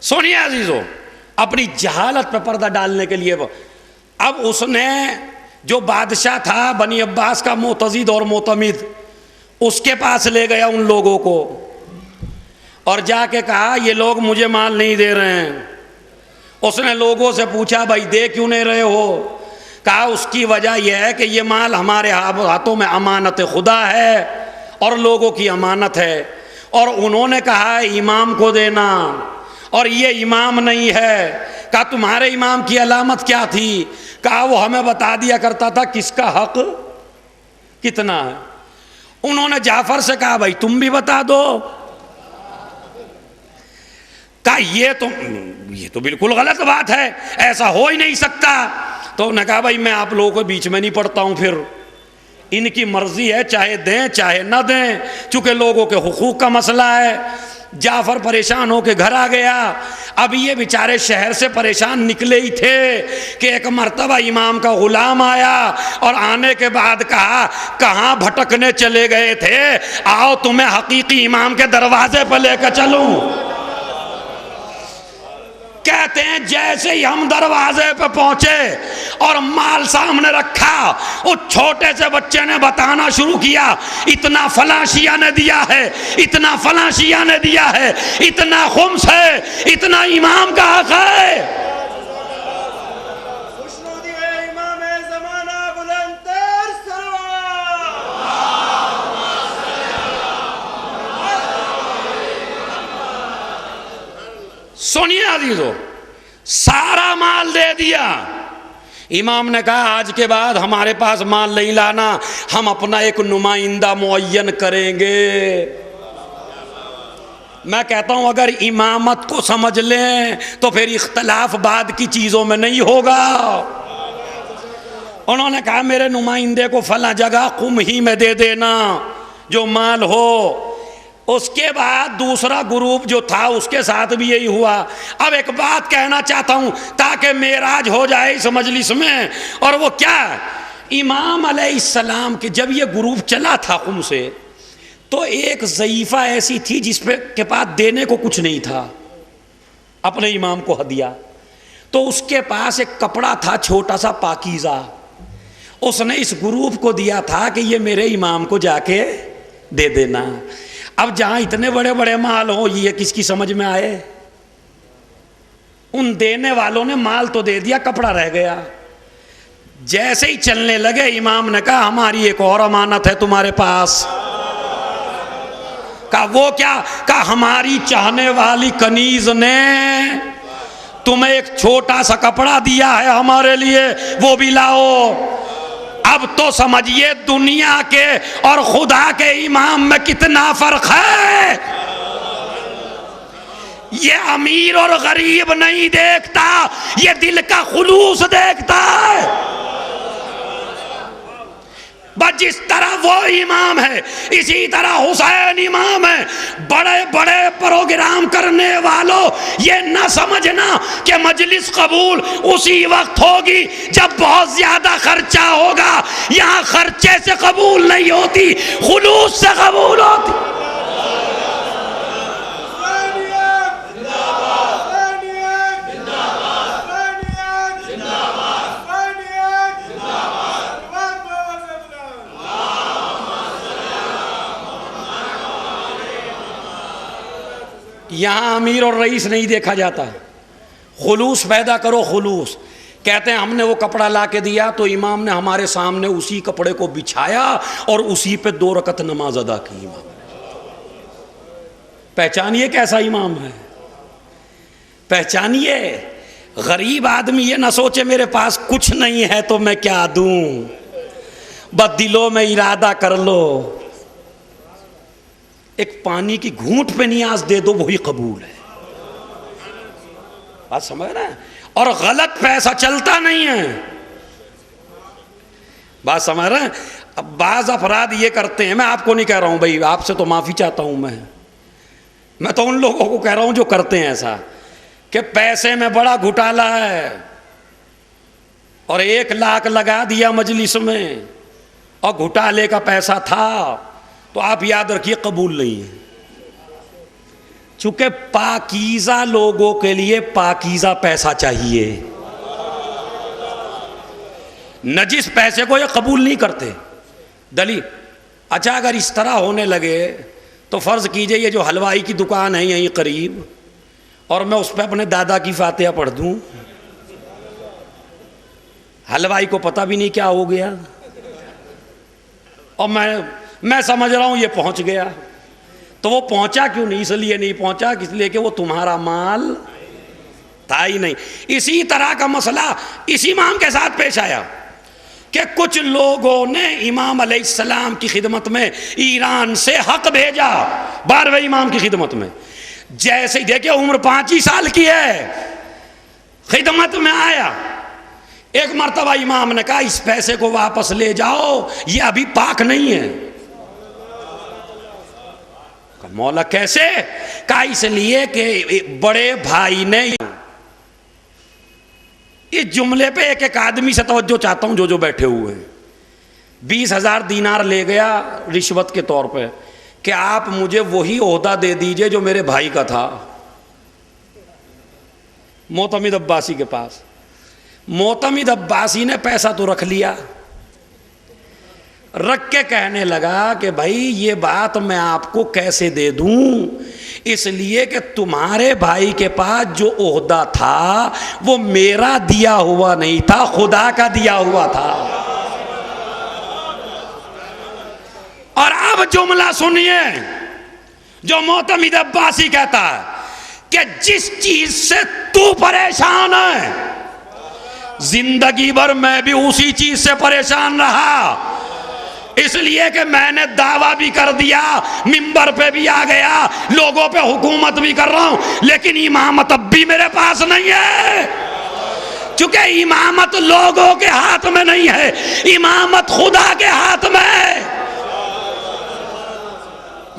سنیے عزیزو، اپنی جہالت پہ پردہ ڈالنے کے لیے اب اس نے جو بادشاہ تھا بنی عباس کا معتضد اور معتمد، اس کے پاس لے گیا ان لوگوں کو اور جا کے کہا یہ لوگ مجھے مال نہیں دے رہے ہیں۔ اس نے لوگوں سے پوچھا بھائی دے کیوں نہیں رہے ہو؟ کہا اس کی وجہ یہ ہے کہ یہ مال ہمارے ہاتھوں میں امانت خدا ہے اور لوگوں کی امانت ہے، اور انہوں نے کہا امام کو دینا اور یہ امام نہیں ہے۔ کہا تمہارے امام کی علامت کیا تھی؟ کہا وہ ہمیں بتا دیا کرتا تھا کس کا حق کتنا ہے۔ انہوں نے جعفر سے کہا بھائی تم بھی بتا دو۔ کہا یہ تو بالکل غلط بات ہے، ایسا ہو ہی نہیں سکتا۔ تو انہوں نے کہا بھائی میں آپ لوگوں کے بیچ میں نہیں پڑتا ہوں، پھر ان کی مرضی ہے، چاہے دیں چاہے نہ دیں، چونکہ لوگوں کے حقوق کا مسئلہ ہے۔ جعفر پریشان ہو کے گھر آ گیا۔ اب یہ بیچارے شہر سے پریشان نکلے ہی تھے کہ ایک مرتبہ امام کا غلام آیا اور آنے کے بعد کہا کہاں بھٹکنے چلے گئے تھے، آؤ تمہیں حقیقی امام کے دروازے پہ لے کے چلوں۔ کہتے ہیں جیسے ہی ہم دروازے پہ پہنچے اور مال سامنے رکھا، اس چھوٹے سے بچے نے بتانا شروع کیا اتنا فلاں شیعہ نے دیا ہے، اتنا فلاں شیعہ نے دیا ہے، اتنا خمس ہے، اتنا امام کا حق ہے۔ سنیے عزیزو، سارا مال دے دیا۔ امام نے کہا آج کے بعد ہمارے پاس مال نہیں لانا، ہم اپنا ایک نمائندہ معین کریں گے۔ میں کہتا ہوں اگر امامت کو سمجھ لیں تو پھر اختلاف بعد کی چیزوں میں نہیں ہوگا۔ انہوں نے کہا میرے نمائندے کو فلاں جگہ قم ہی میں دے دینا جو مال ہو۔ اس کے بعد دوسرا گروپ جو تھا اس کے ساتھ بھی یہی ہوا۔ اب ایک بات کہنا چاہتا ہوں تاکہ معراج ہو جائے اس مجلس میں، اور وہ کیا؟ امام علیہ السلام کے جب یہ گروپ چلا تھا قم سے تو ایک ضعیفہ ایسی تھی جس پہ کے پاس دینے کو کچھ نہیں تھا اپنے امام کو ہدیہ، تو اس کے پاس ایک کپڑا تھا چھوٹا سا پاکیزہ، اس نے اس گروپ کو دیا تھا کہ یہ میرے امام کو جا کے دے دینا۔ اب جہاں اتنے بڑے بڑے مال ہوں یہ کس کی سمجھ میں آئے؟ ان دینے والوں نے مال تو دے دیا، کپڑا رہ گیا۔ جیسے ہی چلنے لگے امام نے کہا ہماری ایک اور امانت ہے تمہارے پاس۔ کہا وہ کیا؟ کہا ہماری چاہنے والی کنیز نے تمہیں ایک چھوٹا سا کپڑا دیا ہے ہمارے لیے، وہ بھی لاؤ۔ اب تو سمجھیے دنیا کے اور خدا کے امام میں کتنا فرق ہے۔ یہ امیر اور غریب نہیں دیکھتا، یہ دل کا خلوص دیکھتا ہے۔ بس جس طرح وہ امام ہے اسی طرح حسین امام ہے۔ بڑے بڑے پروگرام کرنے والوں یہ نہ سمجھنا کہ مجلس قبول اسی وقت ہوگی جب بہت زیادہ خرچہ ہوگا۔ یہاں خرچے سے قبول نہیں ہوتی، خلوص سے قبول ہوتی۔ یہاں امیر اور رئیس نہیں دیکھا جاتا، خلوص پیدا کرو، خلوص۔ کہتے ہیں ہم نے وہ کپڑا لا کے دیا تو امام نے ہمارے سامنے اسی کپڑے کو بچھایا اور اسی پہ 2 رکعت نماز ادا کی۔ امام پہچانیے کیسا امام ہے، پہچانیے۔ غریب آدمی یہ نہ سوچے میرے پاس کچھ نہیں ہے تو میں کیا دوں، بس دلوں میں ارادہ کر لو، ایک پانی کی گھونٹ پہ نیاز دے دو، وہی قبول ہے۔ بات سمجھ رہے ہیں؟ اور غلط پیسہ چلتا نہیں ہے، بات سمجھ رہے ہیں؟ اب بعض افراد یہ کرتے ہیں، میں آپ کو نہیں کہہ رہا ہوں بھائی، آپ سے تو معافی چاہتا ہوں میں تو ان لوگوں کو کہہ رہا ہوں جو کرتے ہیں ایسا، کہ پیسے میں بڑا گھوٹالا ہے اور 1 لاکھ لگا دیا مجلس میں اور گھوٹالے کا پیسہ تھا، تو آپ یاد رکھیے قبول نہیں ہے، چونکہ پاکیزہ لوگوں کے لیے پاکیزہ پیسہ چاہیے، نجس پیسے کو یہ قبول نہیں کرتے۔ دلیل، اچھا اگر اس طرح ہونے لگے تو فرض کیجئے یہ جو حلوائی کی دکان ہے یہیں قریب، اور میں اس پہ اپنے دادا کی فاتحہ پڑھ دوں، حلوائی کو پتہ بھی نہیں کیا ہو گیا، اور میں سمجھ رہا ہوں یہ پہنچ گیا، تو وہ پہنچا کیوں نہیں؟ اس لیے نہیں پہنچا اس لیے کہ وہ تمہارا مال تھا ہی نہیں۔ اسی طرح کا مسئلہ اس امام کے ساتھ پیش آیا کہ کچھ لوگوں نے امام علیہ السلام کی خدمت میں ایران سے حق بھیجا، 12ویں امام کی خدمت میں، جیسے ہی دیکھیں عمر 5 ہی سال کی ہے، خدمت میں آیا، ایک مرتبہ امام نے کہا اس پیسے کو واپس لے جاؤ، یہ ابھی پاک نہیں ہے۔ مولا کیسے؟ کہا اس لیے کہ بڑے بھائی نے، اس جملے پہ ایک آدمی سے توجہ چاہتا ہوں جو بیٹھے ہوئے ہیں، 20,000 دینار لے گیا رشوت کے طور پہ کہ آپ مجھے وہی عہدہ دے دیجئے جو میرے بھائی کا تھا، معتمد عباسی کے پاس۔ معتمد عباسی نے پیسہ تو رکھ لیا، رکھ کے کہنے لگا کہ بھائی یہ بات میں آپ کو کیسے دے دوں، اس لیے کہ تمہارے بھائی کے پاس جو عہدہ تھا وہ میرا دیا ہوا نہیں تھا، خدا کا دیا ہوا تھا۔ اور اب جملہ سنیے جو معتمد عباسی کہتا ہے کہ جس چیز سے تو پریشان ہے زندگی بھر میں بھی اسی چیز سے پریشان رہا، اس لیے کہ میں نے دعویٰ بھی کر دیا، منبر پہ بھی آ گیا، لوگوں پہ حکومت بھی کر رہا ہوں، لیکن امامت اب بھی میرے پاس نہیں ہے، چونکہ امامت لوگوں کے ہاتھ میں نہیں ہے، امامت خدا کے ہاتھ میں ہے۔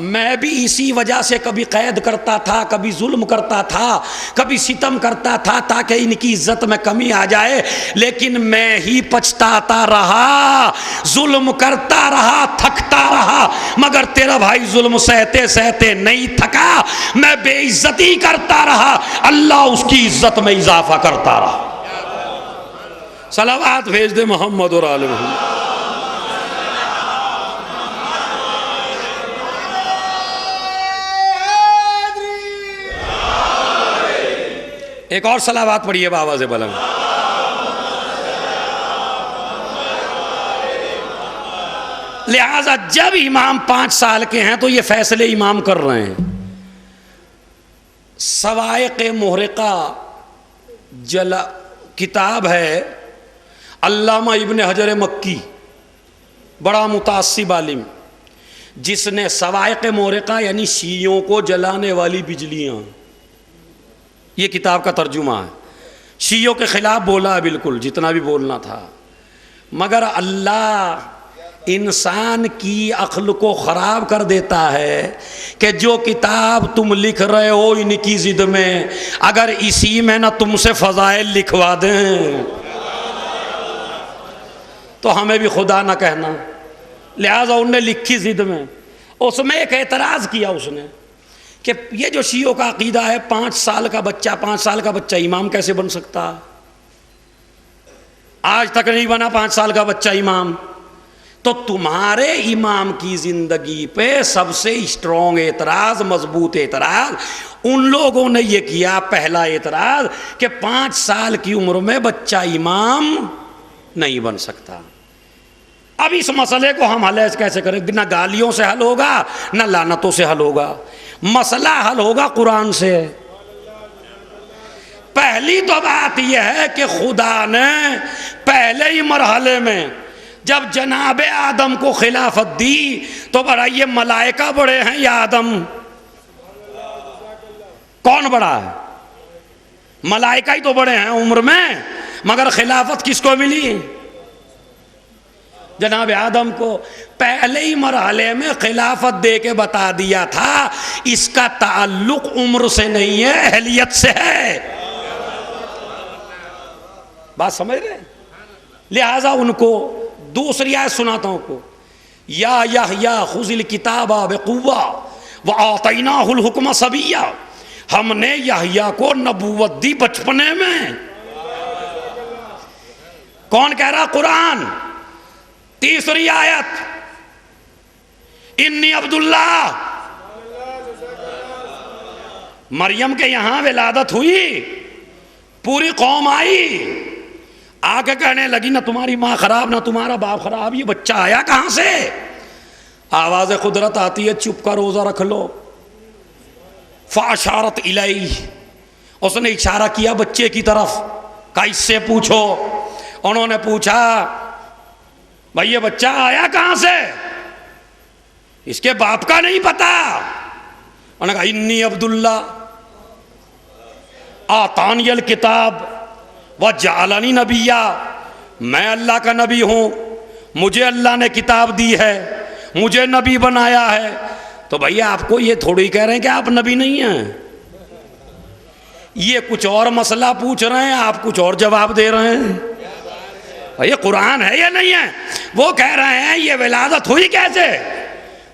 میں بھی اسی وجہ سے کبھی قید کرتا تھا، کبھی ظلم کرتا تھا، کبھی ستم کرتا تھا تاکہ ان کی عزت میں کمی آ جائے، لیکن میں ہی پچھتاتا رہا، ظلم کرتا رہا، تھکتا رہا، مگر تیرا بھائی ظلم سہتے سہتے نہیں تھکا، میں بے عزتی کرتا رہا، اللہ اس کی عزت میں اضافہ کرتا رہا۔ صلوات بھیج دے محمد اور آل محمد۔ ایک اور صلوات پڑھیے بآواز بلند۔ لہذا جب امام 5 سال کے ہیں تو یہ فیصلے امام کر رہے ہیں۔ صواعق محرقہ کتاب ہے، علامہ ابن حجر مکی بڑا متعصب عالم، جس نے صواعق محرقہ یعنی شیعوں کو جلانے والی بجلیاں، یہ کتاب کا ترجمہ ہے، شیعوں کے خلاف بولا ہے بالکل جتنا بھی بولنا تھا، مگر اللہ انسان کی عقل کو خراب کر دیتا ہے کہ جو کتاب تم لکھ رہے ہو ان کی ضد میں، اگر اسی میں نہ تم سے فضائل لکھوا دیں تو ہمیں بھی خدا نہ کہنا، لہٰذا انہوں نے لکھی ضد میں، اس میں ایک اعتراض کیا اس نے کہ یہ جو شیعوں کا عقیدہ ہے 5 سال کا بچہ امام کیسے بن سکتا؟ آج تک نہیں بنا 5 سال کا بچہ امام۔ تو تمہارے امام کی زندگی پہ سب سے اسٹرانگ اعتراض، مضبوط اعتراض ان لوگوں نے یہ کیا، پہلا اعتراض کہ 5 سال کی عمر میں بچہ امام نہیں بن سکتا۔ اب اس مسئلے کو ہم حل کیسے کریں؟ نہ گالیوں سے حل ہوگا نہ لعنتوں سے حل ہوگا، مسئلہ حل ہوگا قرآن سے۔ پہلی تو بات یہ ہے کہ خدا نے پہلے ہی مرحلے میں جب جناب آدم کو خلافت دی تو بڑھائیے ملائکہ بڑے ہیں یا آدم؟ کون بڑا ہے؟ ملائکہ ہی تو بڑے ہیں عمر میں، مگر خلافت کس کو ملی؟ جناب آدم کو پہلے ہی مرحلے میں خلافت دے کے بتا دیا تھا اس کا تعلق عمر سے نہیں ہے، اہلیت سے ہے. بات سمجھ رہے ہیں؟ لہذا ان کو دوسری آیت سناتا ہوں کو، یا یحییٰ خذ الکتاب بقوہ وآتیناہ الحکم صبیا. ہم نے یحییٰ کو نبوت دی بچپنے میں. کون کہہ رہا؟ قرآن. تیسری آیت، انی عبداللہ. مریم کے یہاں ولادت ہوئی، پوری قوم آئی، آ کے کہنے لگی نہ تمہاری ماں خراب نہ تمہارا باپ خراب، یہ بچہ آیا کہاں سے؟ آواز قدرت آتی ہے چپ کا روزہ رکھ لو. فاشارت الیہ، اس نے اشارہ کیا بچے کی طرف، کہا اس سے پوچھو. انہوں نے پوچھا بھائی یہ بچہ آیا کہاں سے؟ اس کے باپ کا نہیں پتا. انہوں نے کہا انی عبداللہ آتانی الکتاب وجعلنی نبیا. میں اللہ کا نبی ہوں، مجھے اللہ نے کتاب دی ہے، مجھے نبی بنایا ہے. تو بھیا آپ کو یہ تھوڑی کہہ رہے ہیں کہ آپ نبی نہیں ہیں. یہ کچھ اور مسئلہ پوچھ رہے ہیں، آپ کچھ اور جواب دے رہے ہیں. یہ قرآن ہے یا نہیں ہے؟ وہ کہہ رہے ہیں یہ ولادت ہوئی کیسے؟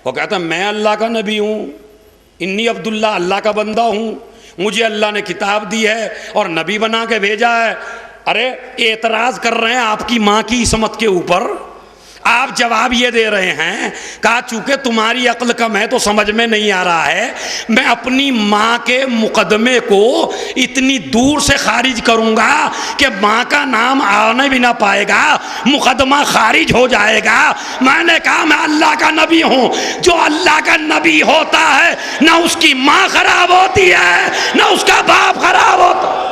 وہ کہتا ہے میں اللہ کا نبی ہوں، انی عبداللہ، اللہ کا بندہ ہوں، مجھے اللہ نے کتاب دی ہے اور نبی بنا کے بھیجا ہے. ارے اعتراض کر رہے ہیں آپ کی ماں کی عصمت کے اوپر، آپ جواب یہ دے رہے ہیں کہا چونکہ تمہاری عقل کم ہے تو سمجھ میں نہیں آ رہا ہے، میں اپنی ماں کے مقدمے کو اتنی دور سے خارج کروں گا کہ ماں کا نام آنے بھی نہ پائے گا، مقدمہ خارج ہو جائے گا. میں نے کہا میں اللہ کا نبی ہوں. جو اللہ کا نبی ہوتا ہے نہ اس کی ماں خراب ہوتی ہے نہ اس کا باپ خراب ہوتا ہے.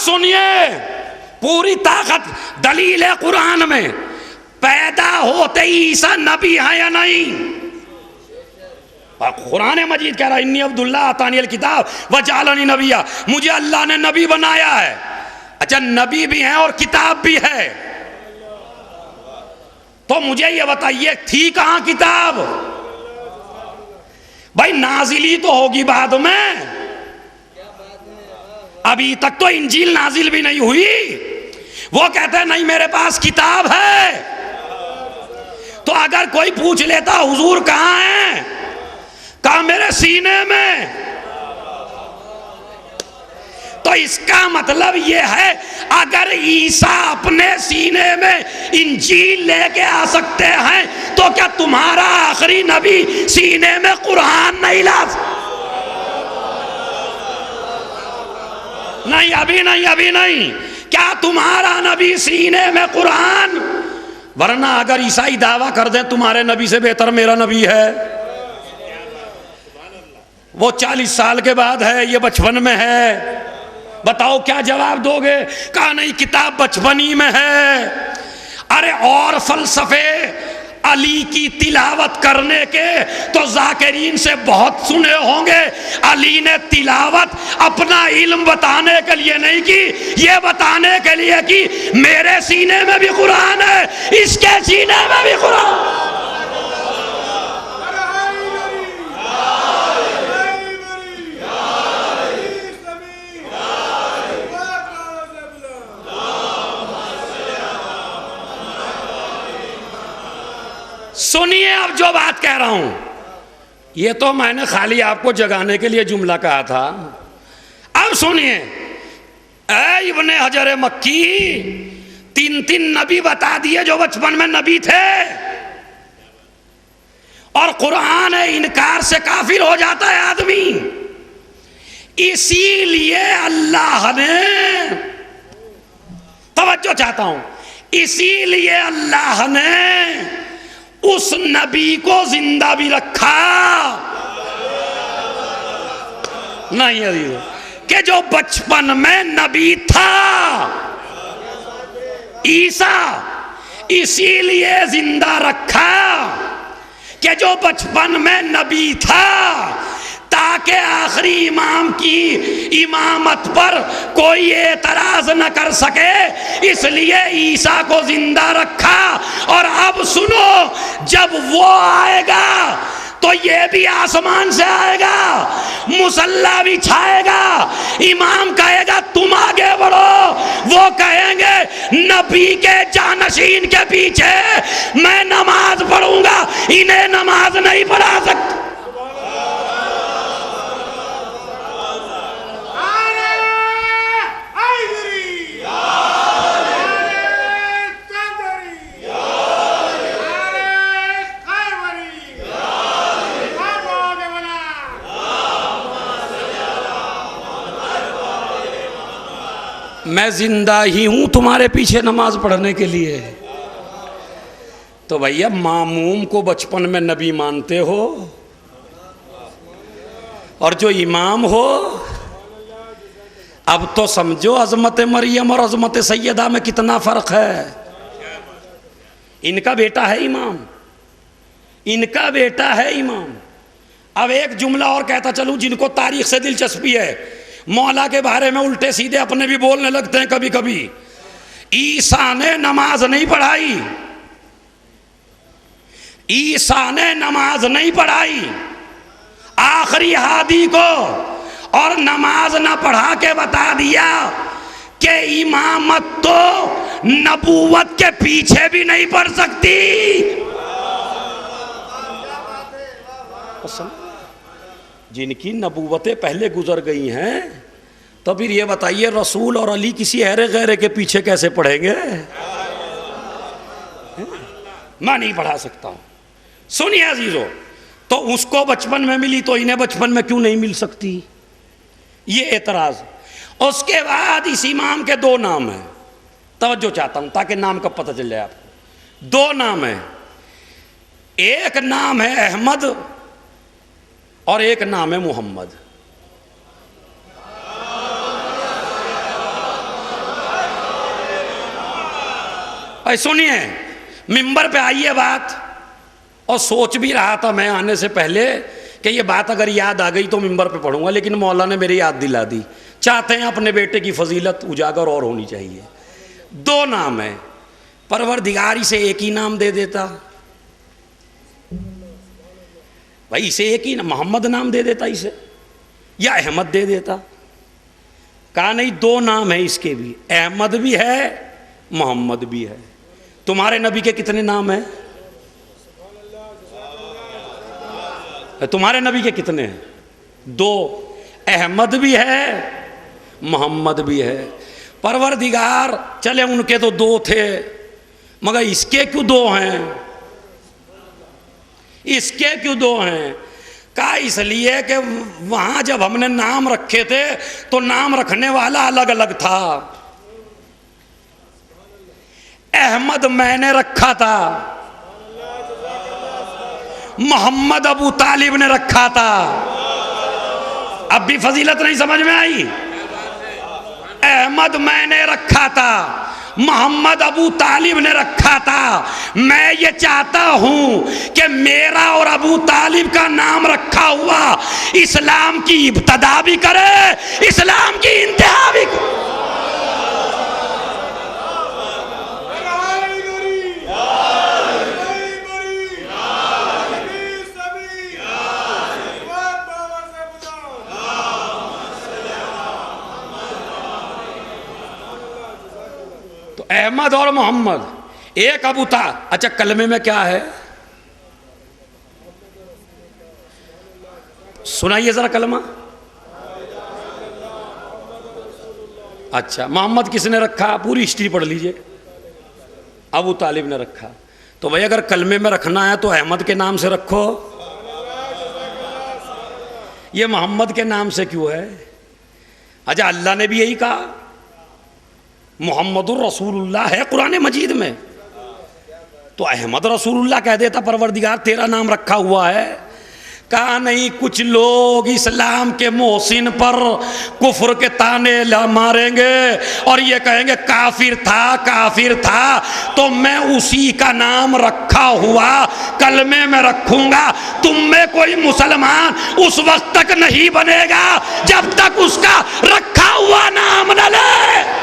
سنیے پوری طاقت دلیل ہے قرآن میں. پیدا ہوتے ہی عیسیٰ نبی ہے یا نہیں؟ قرآن مجید کہہ رہا ہے انی عبداللہ آتانی الکتاب وجعلنی نبیا، مجھے اللہ نے نبی بنایا ہے. اچھا نبی بھی ہیں اور کتاب بھی ہے، تو مجھے یہ بتائیے تھی کہاں کتاب؟ بھائی نازلی تو ہوگی بعد میں، ابھی تک تو انجیل نازل بھی نہیں ہوئی. وہ کہتے ہیں نہیں میرے پاس کتاب ہے. تو اگر کوئی پوچھ لیتا حضور کہاں ہیں، کہا میرے سینے میں، تو اس کا مطلب یہ ہے اگر عیسیٰ اپنے سینے میں انجیل لے کے آ سکتے ہیں تو کیا تمہارا آخری نبی سینے میں قرآن نہیں لا سکتا؟ نہیں ابھی نہیں. کیا تمہارا نبی سینے میں قرآن؟ ورنہ اگر عیسائی دعویٰ کر دیں تمہارے نبی سے بہتر میرا نبی ہے، وہ 40 سال کے بعد ہے، یہ بچپن میں ہے، بتاؤ کیا جواب دو گے؟ کہا نہیں کتاب بچپنی میں ہے. ارے اور فلسفے علی کی تلاوت کرنے کے تو ذاکرین سے بہت سنے ہوں گے. علی نے تلاوت اپنا علم بتانے کے لیے نہیں کی، یہ بتانے کے لیے کہ میرے سینے میں بھی قرآن ہے، اس کے سینے میں بھی قرآن. سنیے اب جو بات کہہ رہا ہوں، یہ تو میں نے خالی آپ کو جگانے کے لیے جملہ کہا تھا. اب سنیے، اے ابن حجر مکی، 3 نبی بتا دیے جو بچپن میں نبی تھے، اور قرآن انکار سے کافر ہو جاتا ہے آدمی. اسی لیے اللہ نے، توجہ چاہتا ہوں، اسی لیے اللہ نے اس نبی کو زندہ بھی رکھا نہیں کہ جو بچپن میں نبی تھا. عیسیٰ اسی لیے زندہ رکھا کہ جو بچپن میں نبی تھا تاکہ آخری امام کی امامت پر کوئی اعتراض نہ کر سکے، اس لیے عیسیٰ کو زندہ رکھا۔ اور اب سنو، جب وہ آئے گا تو یہ بھی آسمان سے آئے گا، مصلی بھی چھائے گا، امام کہے گا تم آگے بڑھو، وہ کہیں گے نبی کے جانشین کے پیچھے میں نماز پڑھوں گا، انہیں نماز نہیں پڑھا سکتا۔ میں زندہ ہی ہوں تمہارے پیچھے نماز پڑھنے کے لیے۔ تو بھیا ماموم کو بچپن میں نبی مانتے ہو، اور جو امام ہو، اب تو سمجھو عظمت مریم اور عظمت سیدہ میں کتنا فرق ہے۔ ان کا بیٹا ہے امام، ان کا بیٹا ہے امام۔ اب ایک جملہ اور کہتا چلوں، جن کو تاریخ سے دلچسپی ہے، مولا کے بارے میں الٹے سیدھے اپنے بھی بولنے لگتے ہیں کبھی کبھی۔ عیسیٰ نے نماز نہیں پڑھائی، عیسیٰ نے نماز نہیں پڑھائی آخری ہادی کو، اور نماز نہ پڑھا کے بتا دیا کہ امامت تو نبوت کے پیچھے بھی نہیں پڑ سکتی۔ جن کی نبوتیں پہلے گزر گئی ہیں، تو پھر یہ بتائیے رسول اور علی کسی ایرے غیرے کے پیچھے کیسے پڑھیں گے؟ میں نہیں پڑھا سکتا ہوں۔ سنیے عزیزو، تو اس کو بچپن میں ملی تو انہیں بچپن میں کیوں نہیں مل سکتی؟ یہ اعتراض۔ اس کے بعد اس امام کے دو نام ہیں، توجہ چاہتا ہوں تاکہ نام کا پتہ چل جائے آپ کو۔ دو نام ہیں، ایک نام ہے احمد اور ایک نام ہے محمد۔ اے سنیے، ممبر پہ آئیے بات، اور سوچ بھی رہا تھا میں آنے سے پہلے کہ یہ بات اگر یاد آ گئی تو ممبر پہ پڑھوں گا، لیکن مولا نے میری یاد دلا دی۔ چاہتے ہیں اپنے بیٹے کی فضیلت اجاگر اور ہونی چاہیے۔ دو نام ہیں، پروردگار اسے ایک ہی نام دے دیتا، بھائی اسے ایک ہی محمد نام دے دیتا اسے، یا احمد دے دیتا۔ کہا نہیں، دو نام ہیں اس کے بھی، احمد بھی ہے محمد بھی ہے۔ تمہارے نبی کے کتنے نام ہیں؟ تمہارے نبی کے کتنے ہیں؟ دو، احمد بھی ہے محمد بھی ہے۔ پروردگار چلے ان کے تو دو تھے، مگر اس کے کیوں دو ہیں؟ اس کے کیوں دو ہیں؟ کہا اس لیے کہ وہاں جب ہم نے نام رکھے تھے تو نام رکھنے والا الگ الگ تھا۔ احمد میں نے رکھا تھا، محمد ابو طالب نے رکھا تھا۔ اب بھی فضیلت نہیں سمجھ میں آئی؟ احمد میں نے رکھا تھا، محمد ابو طالب نے رکھا تھا۔ میں یہ چاہتا ہوں کہ میرا اور ابو طالب کا نام رکھا ہوا اسلام کی ابتدا بھی کرے، اسلام کی انتہا بھی کرے۔ احمد اور محمد، ایک ابو تا۔ اچھا کلمے میں کیا ہے؟ سنائیے ذرا کلمہ۔ اچھا محمد کس نے رکھا؟ پوری ہسٹری پڑھ لیجئے۔ ابو طالب نے رکھا۔ تو بھائی اگر کلمے میں رکھنا ہے تو احمد کے نام سے رکھو، یہ محمد کے نام سے کیوں ہے؟ اچھا اللہ نے بھی یہی کہا، محمد الرسول اللہ ہے قرآن مجید میں، تو احمد رسول اللہ کہہ دیتا پروردگار تیرا نام رکھا ہوا ہے، کہا نہیں، کچھ لوگ اسلام کے محسن پر کفر کے تانے ماریں گے اور یہ کہیں گے کافر تھا کافر تھا، تو میں اسی کا نام رکھا ہوا کلمے میں رکھوں گا۔ تم میں کوئی مسلمان اس وقت تک نہیں بنے گا جب تک اس کا رکھا ہوا نام نہ لے۔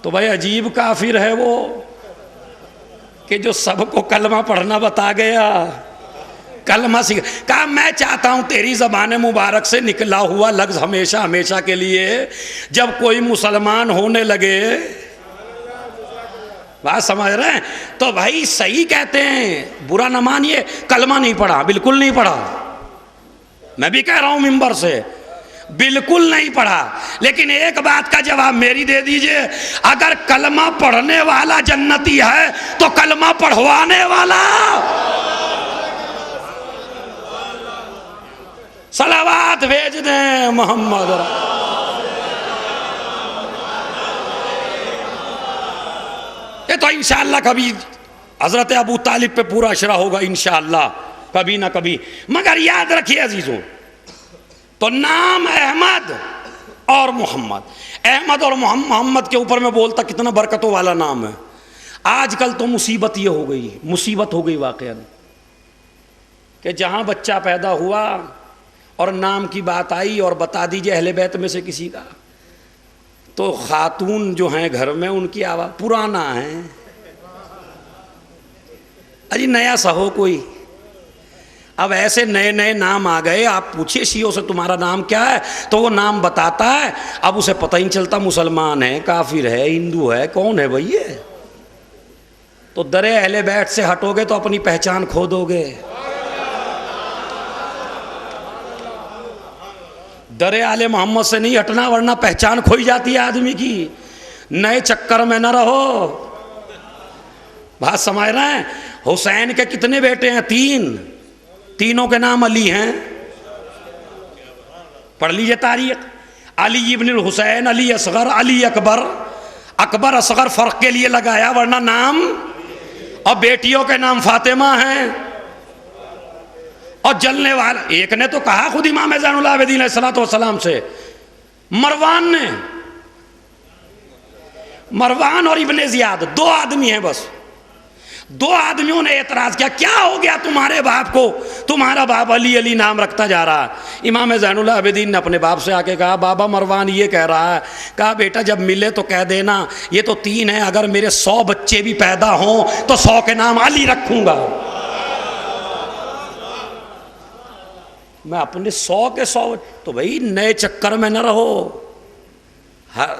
تو بھائی عجیب کافر ہے وہ کہ جو سب کو کلمہ پڑھنا بتا گیا، کلمہ سکھا۔ کہا میں چاہتا ہوں تیری زبان مبارک سے نکلا ہوا لفظ ہمیشہ ہمیشہ کے لیے جب کوئی مسلمان ہونے لگے، بات سمجھ رہے ہیں؟ تو بھائی صحیح کہتے ہیں، برا نہ مانیے، کلمہ نہیں پڑھا، بالکل نہیں پڑھا، میں بھی کہہ رہا ہوں منبر سے بالکل نہیں پڑھا، لیکن ایک بات کا جواب میری دے دیجئے، اگر کلمہ پڑھنے والا جنتی ہے تو کلمہ پڑھوانے والا صلوات بھیج دیں محمد۔ یہ تو انشاءاللہ کبھی حضرت ابو طالب پہ پورا شرح ہوگا انشاءاللہ کبھی نہ کبھی، مگر یاد رکھیے عزیزوں، تو نام احمد اور محمد، احمد اور محمد کے اوپر میں بولتا کتنا برکتوں والا نام ہے۔ آج کل تو مصیبت یہ ہو گئی، مصیبت ہو گئی واقعا کہ جہاں بچہ پیدا ہوا اور نام کی بات آئی اور بتا دیجئے اہل بیت میں سے کسی کا، تو خاتون جو ہیں گھر میں ان کی آواز پرانا ہے، اجی نیا سا ہو کوئی۔ اب ایسے نئے نئے نام آ گئے، آپ پوچھئے شیعوں سے تمہارا نام کیا ہے تو وہ نام بتاتا ہے، اب اسے پتہ ہی نہیں چلتا مسلمان ہے کافر ہے ہندو ہے کون ہے بھئی یہ۔ تو در اہل بیت سے ہٹو گے تو اپنی پہچان کھو دو گے، در آل محمد سے نہیں ہٹنا ورنہ پہچان کھوئی جاتی ہے آدمی کی۔ نئے چکر میں نہ رہو، بات سمجھ رہے ہیں؟ حسین کے کتنے بیٹے ہیں؟ تینوں کے نام علی ہیں، پڑھ لیجئے تاریخ، علی ابن الحسین، علی اصغر، علی اکبر، اکبر اصغر فرق کے لیے لگایا ورنہ نام، اور بیٹیوں کے نام فاطمہ ہیں، اور جلنے والا ایک نے تو کہا خود امام زین العابدین علیہ السلام سے، مروان نے، مروان اور ابن زیاد دو آدمی ہیں بس، دو آدمیوں نے اعتراض کیا، کیا ہو گیا تمہارے باپ کو، تمہارا باپ علی علی نام رکھتا جا رہا ہے۔ امام زین العابدین نے اپنے باپ سے آ کے کہا بابا مروان یہ کہہ رہا ہے، کہا بیٹا جب ملے تو کہہ دینا یہ تو 3 ہیں، اگر میرے 100 بچے بھی پیدا ہوں تو 100 کے نام علی رکھوں گا، میں اپنے 100 کے 100۔ تو بھائی نئے چکر میں نہ رہو،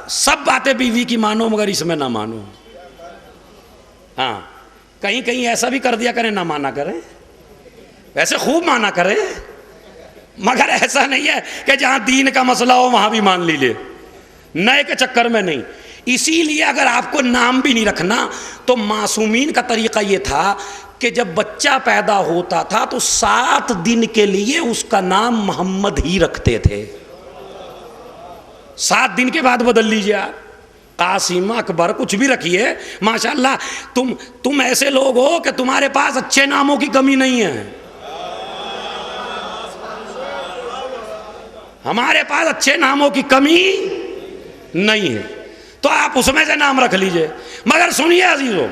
سب باتیں بیوی کی مانو مگر اس میں نہ مانو، ہاں کہیں کہیں ایسا بھی کر دیا کریں نہ مانا کریں، ویسے خوب مانا کریں، مگر ایسا نہیں ہے کہ جہاں دین کا مسئلہ ہو وہاں بھی مان لیجیے، نئے کے چکر میں نہیں۔ اسی لیے اگر آپ کو نام بھی نہیں رکھنا تو معصومین کا طریقہ یہ تھا کہ جب بچہ پیدا ہوتا تھا تو 7 دن کے لیے اس کا نام محمد ہی رکھتے تھے، 7 دن کے بعد بدل لیجیے آپ، قاسم اکبر کچھ بھی رکھیے، ماشاءاللہ تم ایسے لوگ ہو کہ تمہارے پاس اچھے ناموں کی کمی نہیں ہے، ہمارے پاس اچھے ناموں کی کمی نہیں ہے، تو آپ اس میں سے نام رکھ لیجئے۔ مگر سنیے عزیزو،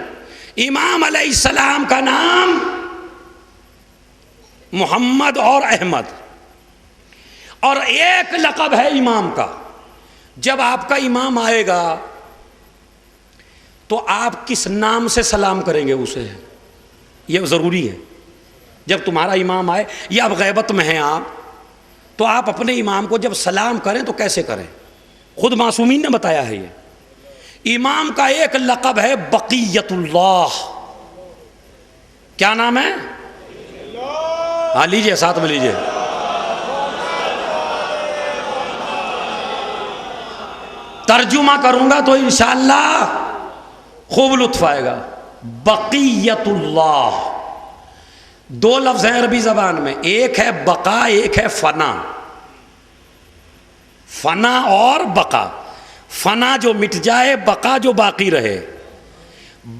امام علیہ السلام کا نام محمد اور احمد، اور ایک لقب ہے امام کا، جب آپ کا امام آئے گا تو آپ کس نام سے سلام کریں گے اسے، یہ ضروری ہے۔ جب تمہارا امام آئے یا اب غیبت میں ہیں آپ تو آپ اپنے امام کو جب سلام کریں تو کیسے کریں، خود معصومین نے بتایا ہے۔ یہ امام کا ایک لقب ہے بقیت اللہ، کیا نام ہے؟ ہاں لیجئے ساتھ میں لیجئے، ترجمہ کروں گا تو انشاءاللہ خوب لطف آئے گا۔ بقیت اللہ دو لفظ ہیں عربی زبان میں، ایک ہے بقا، ایک ہے فنا. فنا اور بقا. فنا جو مٹ جائے، بقا جو باقی رہے.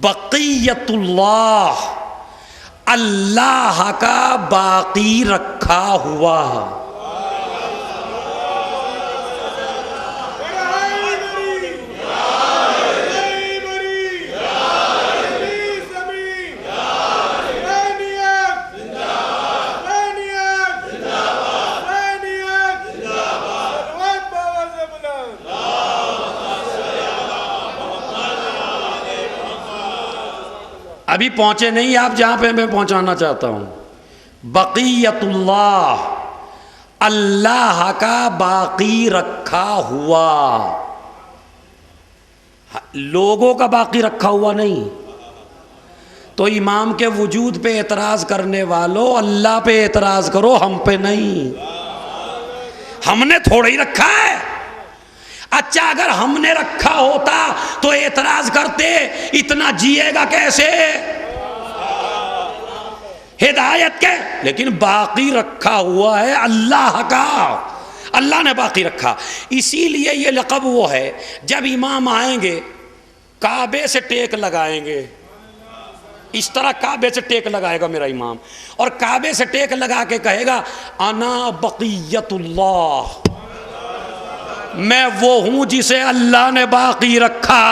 بقیت اللہ، اللہ کا باقی رکھا ہوا. ابھی پہنچے نہیں آپ جہاں پہ میں پہنچانا چاہتا ہوں. بقیت اللہ، اللہ کا باقی رکھا ہوا. لوگوں کا باقی رکھا ہوا نہیں. تو امام کے وجود پہ اعتراض کرنے والوں، اللہ پہ اعتراض کرو، ہم پہ نہیں. ہم نے تھوڑا ہی رکھا ہے. اچھا اگر ہم نے رکھا ہوتا تو اعتراض کرتے، اتنا جیے گا کیسے؟ ہدایت کے. لیکن باقی رکھا ہوا ہے اللہ کا، اللہ نے باقی رکھا. اسی لیے یہ لقب وہ ہے، جب امام آئیں گے کعبے سے ٹیک لگائیں گے، اس طرح کعبے سے ٹیک لگائے گا میرا امام، اور کعبے سے ٹیک لگا کے کہے گا انا بقیت اللہ، میں وہ ہوں جسے اللہ نے باقی رکھا.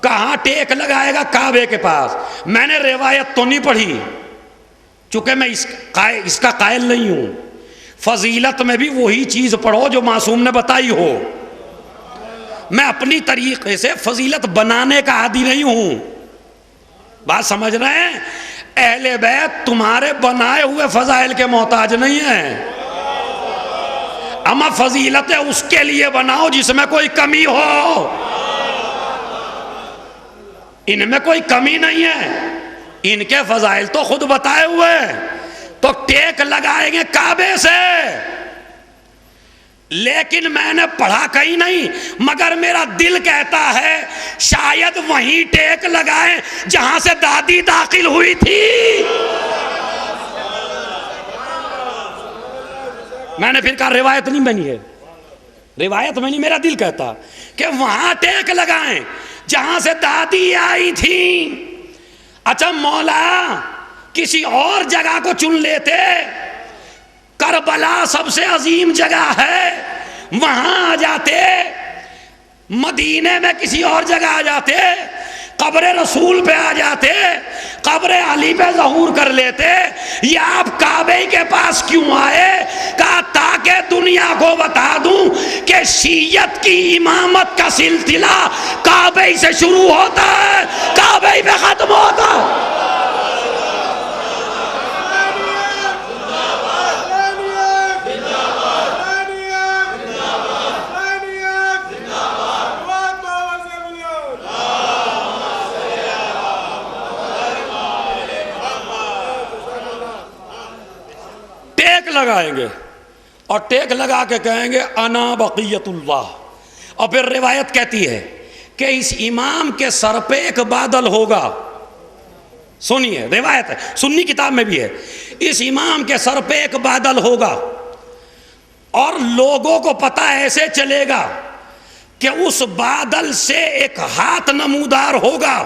کہاں ٹیک لگائے گا؟ کعبے کے پاس. میں نے روایت تو نہیں پڑھی چونکہ میں اس کا قائل نہیں ہوں. فضیلت میں بھی وہی چیز پڑھو جو معصوم نے بتائی ہو. میں اپنی طریقے سے فضیلت بنانے کا عادی نہیں ہوں. بات سمجھ رہے ہیں؟ اہل بیت تمہارے بنائے ہوئے فضائل کے محتاج نہیں ہیں. اما فضیلتیں اس کے لیے بناؤ جس میں کوئی کمی ہو. ان میں کوئی کمی نہیں ہے، ان کے فضائل تو خود بتائے ہوئے. تو ٹیک لگائیں گے کعبے سے. لیکن میں نے پڑھا کہیں نہیں، مگر میرا دل کہتا ہے شاید وہیں ٹیک لگائیں جہاں سے دادی داخل ہوئی تھی. میں نے پھر کہا روایت نہیں بنی ہے، روایت میں نہیں، میرا دل کہتا کہ وہاں ٹیک لگائیں جہاں سے دادی آئی تھی. اچھا مولا کسی اور جگہ کو چن لیتے، کربلا سب سے عظیم جگہ ہے، وہاں آ جاتے. مدینے میں کسی اور جگہ آ جاتے، قبر رسول پہ آ جاتے، قبر علی پہ ظہور کر لیتے. یہ آپ کعبے کے پاس کیوں آئے؟ کہا تاکہ دنیا کو بتا دوں کہ شیعت کی امامت کا سلسلہ کعبے سے شروع ہوتا ہے، کعبے پہ ختم ہوتا ہے. لگائیں گے اور ٹیک لگا کے کہیں گے انا بقیت اللہ. اور پھر روایت کہتی ہے کہ اس امام کے سر پہ ایک بادل ہوگا. سنیے روایت ہے، سنی کتاب میں بھی ہے. اس امام کے سر پہ ایک بادل ہوگا اور لوگوں کو پتہ ایسے چلے گا کہ اس بادل سے ایک ہاتھ نمودار ہوگا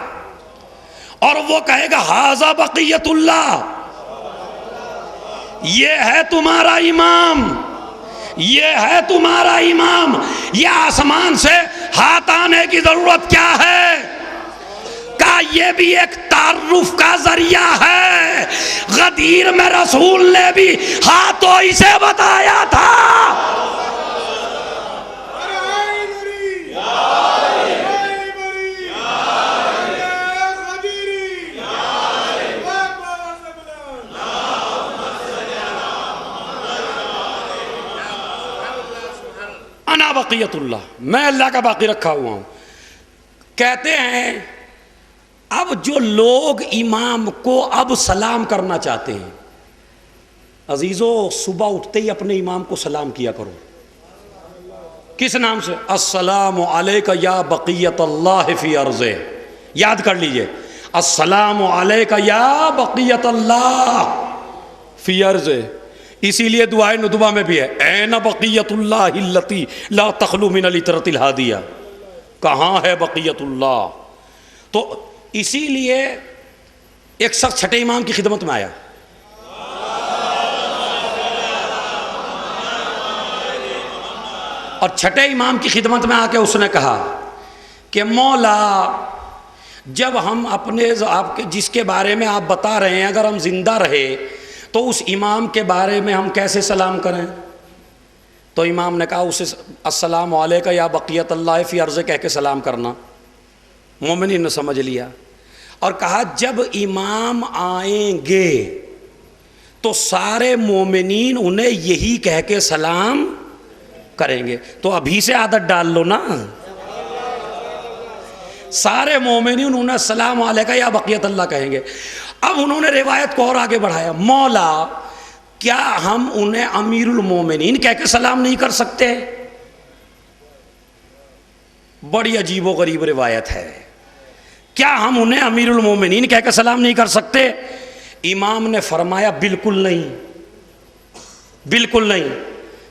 اور وہ کہے گا ھذا بقیت اللہ، یہ ہے تمہارا امام، یہ ہے تمہارا امام. یہ آسمان سے ہاتھ آنے کی ضرورت کیا ہے؟ کہ یہ بھی ایک تعارف کا ذریعہ ہے. غدیر میں رسول نے بھی ہاتھوں اسے بتایا تھا. انا بقیت اللہ، میں اللہ کا باقی رکھا ہوا ہوں. کہتے ہیں اب جو لوگ امام کو اب سلام کرنا چاہتے ہیں، عزیزو صبح اٹھتے ہی اپنے امام کو سلام کیا کرو. کس نام سے؟ السلام علیک یا بقیت اللہ فی ارضہ. یاد کر لیجئے، السلام علیک یا بقیت اللہ فی ارض، اسی لیے دعائے ندبہ میں بھی ہے این بقیت اللہ التی لا تخلو من الطرۃ الہادیہ، کہاں ہے بقیت اللہ؟ تو اسی لیے ایک شخص چھٹے امام کی خدمت میں آیا، اور چھٹے امام کی خدمت میں آ کے اس نے کہا کہ مولا جب ہم اپنے آپ کے جس کے بارے میں آپ بتا رہے ہیں اگر ہم زندہ رہے تو اس امام کے بارے میں ہم کیسے سلام کریں؟ تو امام نے کہا اسے السلام علیک یا بقیت اللہ فی ارض کہہ کے سلام کرنا۔ مومنین نے سمجھ لیا اور کہا جب امام آئیں گے تو سارے مومنین انہیں یہی کہہ کے سلام کریں گے۔ تو ابھی سے عادت ڈال لو نا، سارے مومنین انہیں السلام علیکہ یا بقیت اللہ کہیں گے۔ اب انہوں نے روایت کو اور آگے بڑھایا، مولا کیا ہم انہیں امیر المومنین کہہ کے سلام نہیں کر سکتے؟ بڑی عجیب و غریب روایت ہے، کیا ہم انہیں امیر المومنین کہہ کے سلام نہیں کر سکتے؟ امام نے فرمایا بالکل نہیں، بالکل نہیں۔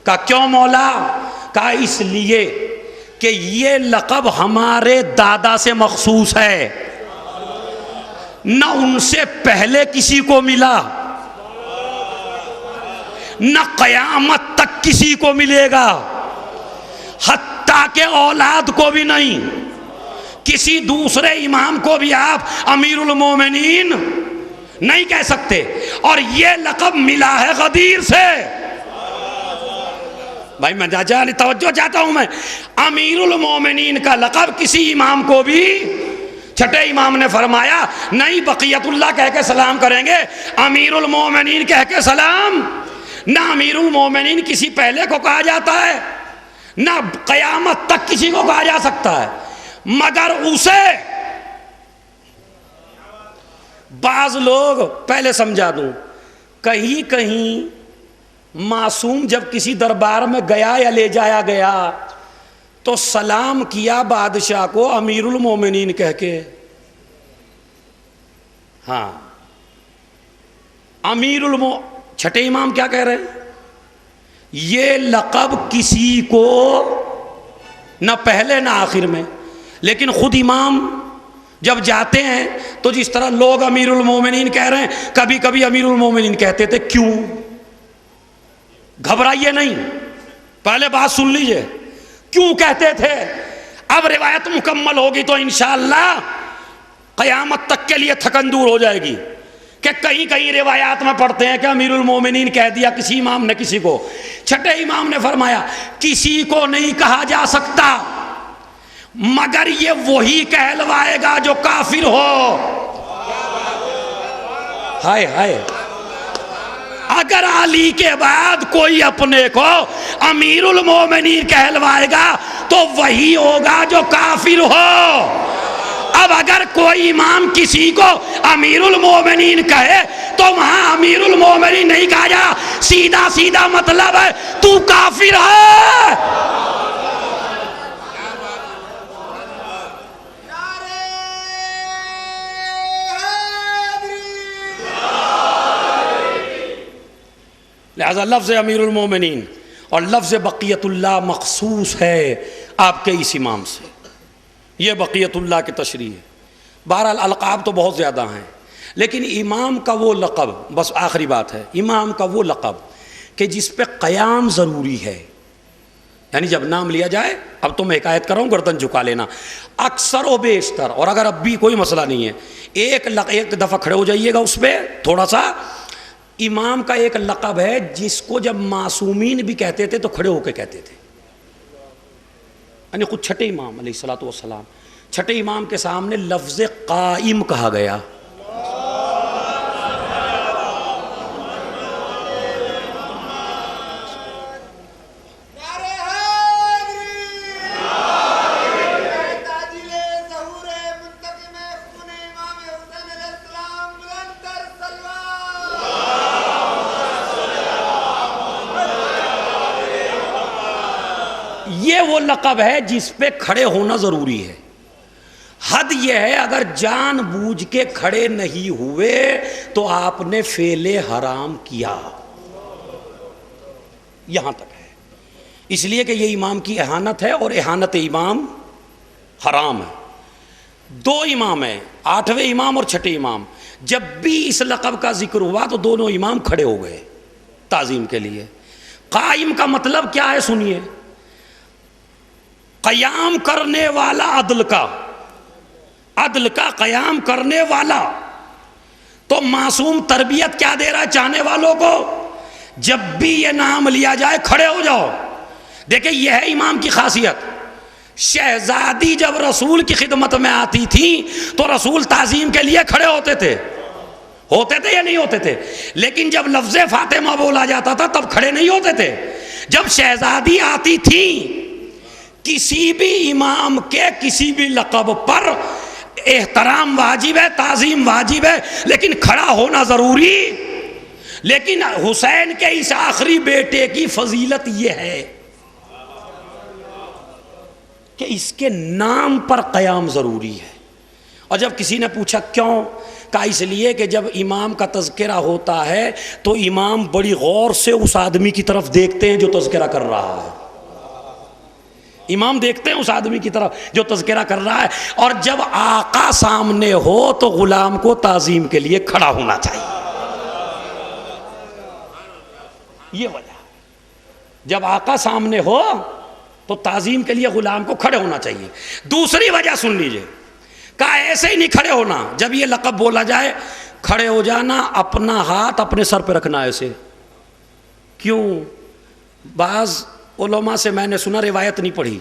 کہا کیوں مولا؟ کہا اس لیے کہ یہ لقب ہمارے دادا سے مخصوص ہے، نہ ان سے پہلے کسی کو ملا، نہ قیامت تک کسی کو ملے گا، حتیٰ کہ اولاد کو بھی نہیں، کسی دوسرے امام کو بھی آپ امیر المومنین نہیں کہہ سکتے، اور یہ لقب ملا ہے غدیر سے۔ بھائی میں توجہ چاہتا ہوں، میں امیر المومنین کا لقب کسی امام کو بھی، چھٹے امام نے فرمایا نہیں بقیت اللہ کہہ کے سلام کریں گے، امیر المومنین کہہ کے سلام، نہ امیر المومنین کسی پہلے کو کہا جاتا ہے، نہ قیامت تک کسی کو کہا جا سکتا ہے، مگر اسے بعض لوگ، پہلے سمجھا دوں، کہیں کہیں معصوم جب کسی دربار میں گیا یا لے جایا گیا تو سلام کیا بادشاہ کو امیر المومنین کہہ کے، ہاں چھٹے امام کیا کہہ رہے ہیں؟ یہ لقب کسی کو نہ پہلے نہ آخر میں، لیکن خود امام جب جاتے ہیں تو جس طرح لوگ امیر المومنین کہہ رہے ہیں، کبھی کبھی امیر المومنین کہتے تھے۔ کیوں؟ گھبرائیے نہیں، پہلے بات سن لیجئے، کیوں کہتے تھے؟ اب روایت مکمل ہوگی تو انشاءاللہ قیامت تک کے لیے تھکن دور ہو جائے گی، کہ کہیں کہیں روایات میں پڑھتے ہیں کہ امیر المومنین کہہ دیا کسی امام نے کسی کو۔ چھٹے امام نے فرمایا کسی کو نہیں کہا جا سکتا، مگر یہ وہی کہلوائے گا جو کافر ہو۔ ہائے ہائے، اگر علی کے بعد کوئی اپنے کو امیر المومنین کہلوائے گا تو وہی ہوگا جو کافر ہو۔ اب اگر کوئی امام کسی کو امیر المومنین کہے تو وہاں امیر المومنین نہیں کہا جا، سیدھا سیدھا مطلب ہے تو کافر ہے۔ لہذا لفظ امیر المومنین اور لفظ بقیت اللہ مخصوص ہے آپ کے اس امام سے، یہ بقیت اللہ کی تشریح ہے۔ بہرحال القاب تو بہت زیادہ ہیں، لیکن امام کا وہ لقب، بس آخری بات ہے، امام کا وہ لقب کہ جس پہ قیام ضروری ہے، یعنی جب نام لیا جائے، اب تو میں حکایت کر رہا ہوں گردن جھکا لینا، اکثر و بیشتر، اور اگر اب بھی کوئی مسئلہ نہیں ہے، ایک دفعہ کھڑے ہو جائیے گا اس پہ تھوڑا سا۔ امام کا ایک لقب ہے جس کو جب معصومین بھی کہتے تھے تو کھڑے ہو کے کہتے تھے، یعنی خود چھٹے امام علیہ الصلوۃ والسلام، چھٹے امام کے سامنے لفظ قائم کہا گیا۔ یہ وہ لقب ہے جس پہ کھڑے ہونا ضروری ہے، حد مراد یہ ہے اگر جان بوجھ کے کھڑے نہیں ہوئے تو آپ نے فعل حرام کیا، یہاں تک ہے۔ اس لیے کہ یہ امام کی اہانت ہے اور اہانت امام حرام ہے۔ دو امام ہیں، 8ویں امام اور 6ٹھے امام، جب بھی اس لقب کا ذکر ہوا تو دونوں امام کھڑے ہو گئے تعظیم کے لیے۔ قائم کا مطلب کیا ہے سنیے، قیام کرنے والا، عدل کا قیام کرنے والا۔ تو معصوم تربیت کیا دے رہا ہے چاہنے والوں کو، جب بھی یہ نام لیا جائے کھڑے ہو جاؤ۔ دیکھیں یہ ہے امام کی خاصیت۔ شہزادی جب رسول کی خدمت میں آتی تھی تو رسول تعظیم کے لیے کھڑے ہوتے تھے یا نہیں ہوتے تھے؟ لیکن جب لفظ فاطمہ بولا جاتا تھا تب کھڑے نہیں ہوتے تھے۔ جب شہزادی آتی تھی کسی بھی امام کے کسی بھی لقب پر احترام واجب ہے، تعظیم واجب ہے، لیکن کھڑا ہونا ضروری۔ لیکن حسین کے اس آخری بیٹے کی فضیلت یہ ہے کہ اس کے نام پر قیام ضروری ہے۔ اور جب کسی نے پوچھا کیوں، کہا اس لیے کہ جب امام کا تذکرہ ہوتا ہے تو امام بڑی غور سے اس آدمی کی طرف دیکھتے ہیں جو تذکرہ کر رہا ہے۔ امام دیکھتے ہیں اس آدمی کی طرف جو تذکرہ کر رہا ہے، اور جب آقا سامنے ہو تو غلام کو تعظیم کے لیے کھڑا ہونا چاہیے۔ یہ وجہ، جب آقا سامنے ہو تو تعظیم کے لیے غلام کو کھڑے ہونا چاہیے۔ دوسری وجہ سن لیجئے، کہا ایسے ہی نہیں کھڑے ہونا، جب یہ لقب بولا جائے کھڑے ہو جانا، اپنا ہاتھ اپنے سر پہ رکھنا ایسے۔ کیوں؟ بعض علماء سے میں نے سنا، روایت نہیں پڑھی،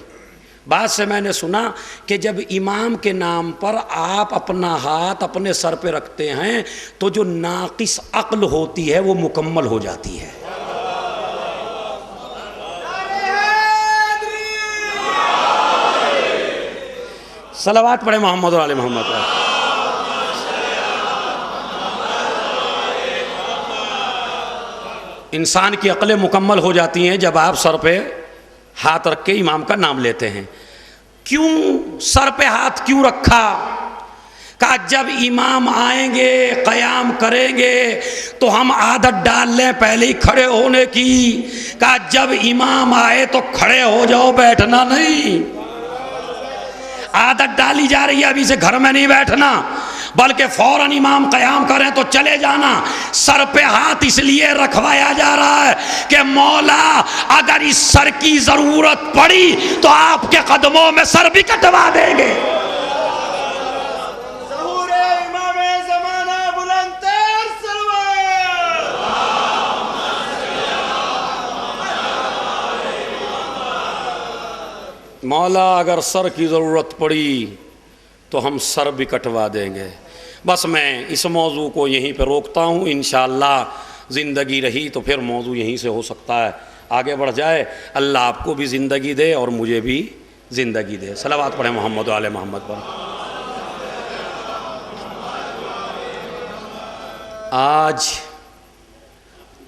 بعض سے میں نے سنا کہ جب امام کے نام پر آپ اپنا ہاتھ اپنے سر پہ رکھتے ہیں تو جو ناقص عقل ہوتی ہے وہ مکمل ہو جاتی ہے۔ صلوات پڑھے محمد و آل محمد۔ انسان کی عقلیں مکمل ہو جاتی ہیں جب آپ سر پہ ہاتھ رکھ کے امام کا نام لیتے ہیں۔ کیوں سر پہ ہاتھ کیوں رکھا؟ کہا جب امام آئیں گے قیام کریں گے تو ہم عادت ڈال لیں پہلے ہی کھڑے ہونے کی۔ کہا جب امام آئے تو کھڑے ہو جاؤ، بیٹھنا نہیں۔ عادت ڈالی جا رہی ہے ابھی سے گھر میں نہیں بیٹھنا، بلکہ فوراً امام قیام کریں تو چلے جانا۔ سر پہ ہاتھ اس لیے رکھوایا جا رہا ہے کہ مولا اگر اس سر کی ضرورت پڑی تو آپ کے قدموں میں سر بھی کٹوا دیں گے۔ ظہور امام زمانہ بلند تر سلوات۔ مولا اگر سر کی ضرورت پڑی تو ہم سر بھی کٹوا دیں گے۔ بس میں اس موضوع کو یہیں پہ روکتا ہوں، انشاءاللہ زندگی رہی تو پھر موضوع یہیں سے ہو سکتا ہے آگے بڑھ جائے۔ اللہ آپ کو بھی زندگی دے اور مجھے بھی زندگی دے۔ صلوات پڑھیں محمد و آل محمد پر۔ آج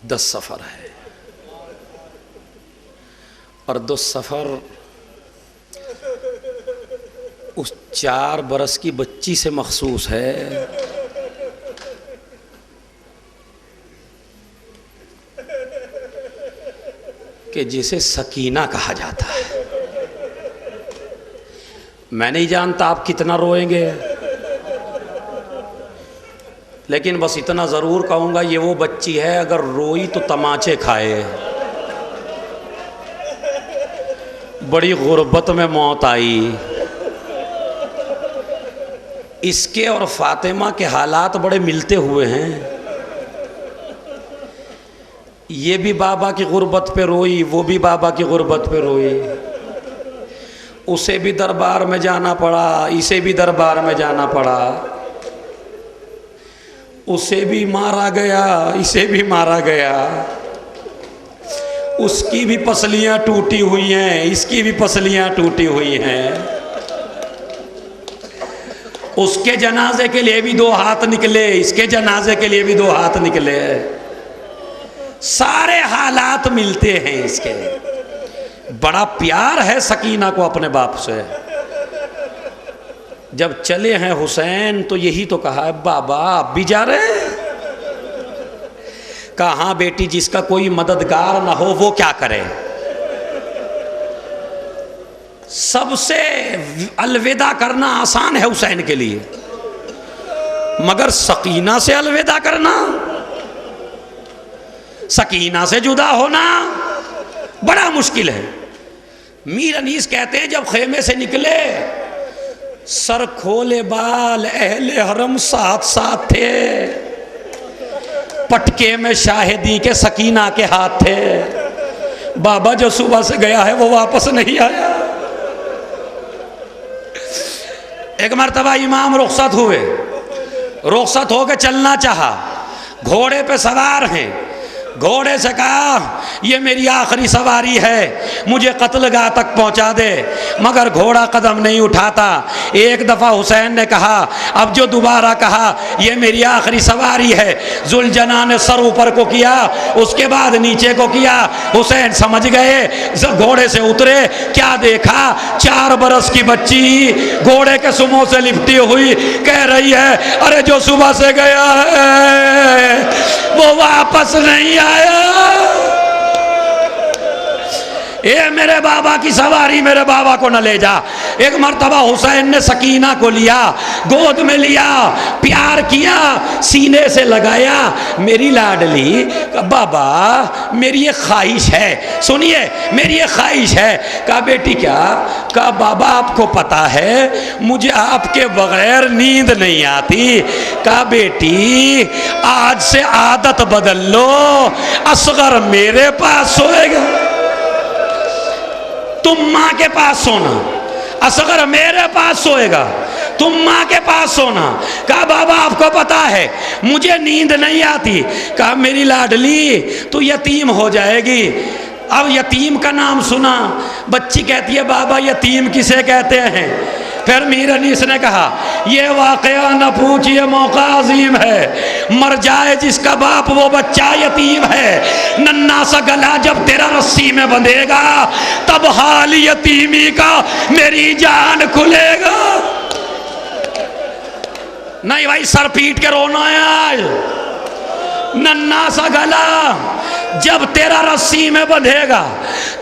10 سفر ہے اور 10 سفر اس 4 برس کی بچی سے مخصوص ہے۔ کہ جسے سکینہ کہا جاتا ہے۔ میں نہیں جانتا آپ کتنا روئیں گے، لیکن بس اتنا ضرور کہوں گا یہ وہ بچی ہے اگر روئی تو تماچے کھائے۔ بڑی غربت میں موت آئی۔ اس کے اور فاطمہ کے حالات بڑے ملتے ہوئے ہیں۔ یہ بھی بابا کی غربت پہ روئی، وہ بھی بابا کی غربت پہ روئی۔ اسے بھی دربار میں جانا پڑا، اسے بھی دربار میں جانا پڑا۔ اسے بھی مارا گیا، اسے بھی مارا گیا۔ اس کی بھی پسلیاں ٹوٹی ہوئی ہیں، اس کی بھی پسلیاں ٹوٹی ہوئی ہیں۔ اس کے جنازے کے لیے بھی 2 ہاتھ نکلے، اس کے جنازے کے لیے بھی 2 ہاتھ نکلے۔ سارے حالات ملتے ہیں اس کے۔ بڑا پیار ہے سکینہ کو اپنے باپ سے۔ جب چلے ہیں حسین تو یہی تو کہا ہے بابا آپ بھی جا رہے ہیں؟ کہا ہاں بیٹی، جس کا کوئی مددگار نہ ہو وہ کیا کرے؟ سب سے الوداع کرنا آسان ہے حسین کے لیے، مگر سکینہ سے الوداع کرنا، سکینہ سے جدا ہونا بڑا مشکل ہے۔ میر انیس کہتے ہیں جب خیمے سے نکلے سر کھولے بال اہل حرم ساتھ ساتھ تھے، پٹکے میں شاہدی کے سکینہ کے ہاتھ تھے، بابا جو صبح سے گیا ہے وہ واپس نہیں آیا۔ ایک مرتبہ امام رخصت ہوئے، رخصت ہو کے چلنا چاہا، گھوڑے پہ سوار ہیں، گھوڑے سے کہا یہ میری آخری سواری ہے، مجھے قتل گاہ تک پہنچا دے، مگر گھوڑا قدم نہیں اٹھاتا۔ ایک دفعہ حسین نے کہا، اب جو دوبارہ کہا یہ میری آخری سواری ہے، ذوالجناح نے سر اوپر کو کیا، اس کے بعد نیچے کو کیا، حسین سمجھ گئے، گھوڑے سے اترے، کیا دیکھا؟ 4 برس کی بچی گھوڑے کے سموں سے لپٹی ہوئی کہہ رہی ہے ارے جو صبح سے گیا ہے وہ واپس نہیں آیا، اے میرے بابا کی سواری میرے بابا کو نہ لے جا۔ ایک مرتبہ حسین نے سکینہ کو لیا، گود میں لیا، پیار کیا، سینے سے لگایا، میری لاڈلی، بابا میری ایک خواہش ہے، سنیے میری ایک خواہش ہے۔ کہا بیٹی کیا؟ کہا بابا آپ کو پتا ہے مجھے آپ کے بغیر نیند نہیں آتی۔ کہا بیٹی آج سے عادت بدل لو، اصغر میرے پاس سوئے گا، تم ماں کے پاس سونا، اصغر میرے پاس سوئے گا، تم ماں کے پاس سونا۔ کہا بابا آپ کو پتا ہے مجھے نیند نہیں آتی۔ کہا میری لاڈلی تو یتیم ہو جائے گی۔ اب یتیم کا نام سنا، بچی کہتی ہے بابا یتیم کسے کہتے ہیں؟ پھر میر انیس نے کہا یہ واقعہ نہ پوچھئے موقع عظیم ہے، مر جائے جس کا باپ وہ بچہ یتیم ہے، ننھا سا گلا جب تیرا رسی میں بندھے گا تب حال یتیمی کا میری جان کھلے گا۔ نہیں بھائی سر پیٹ کے رونا ہے آج، ننھا سا گلا جب تیرا رسی میں بندھے گا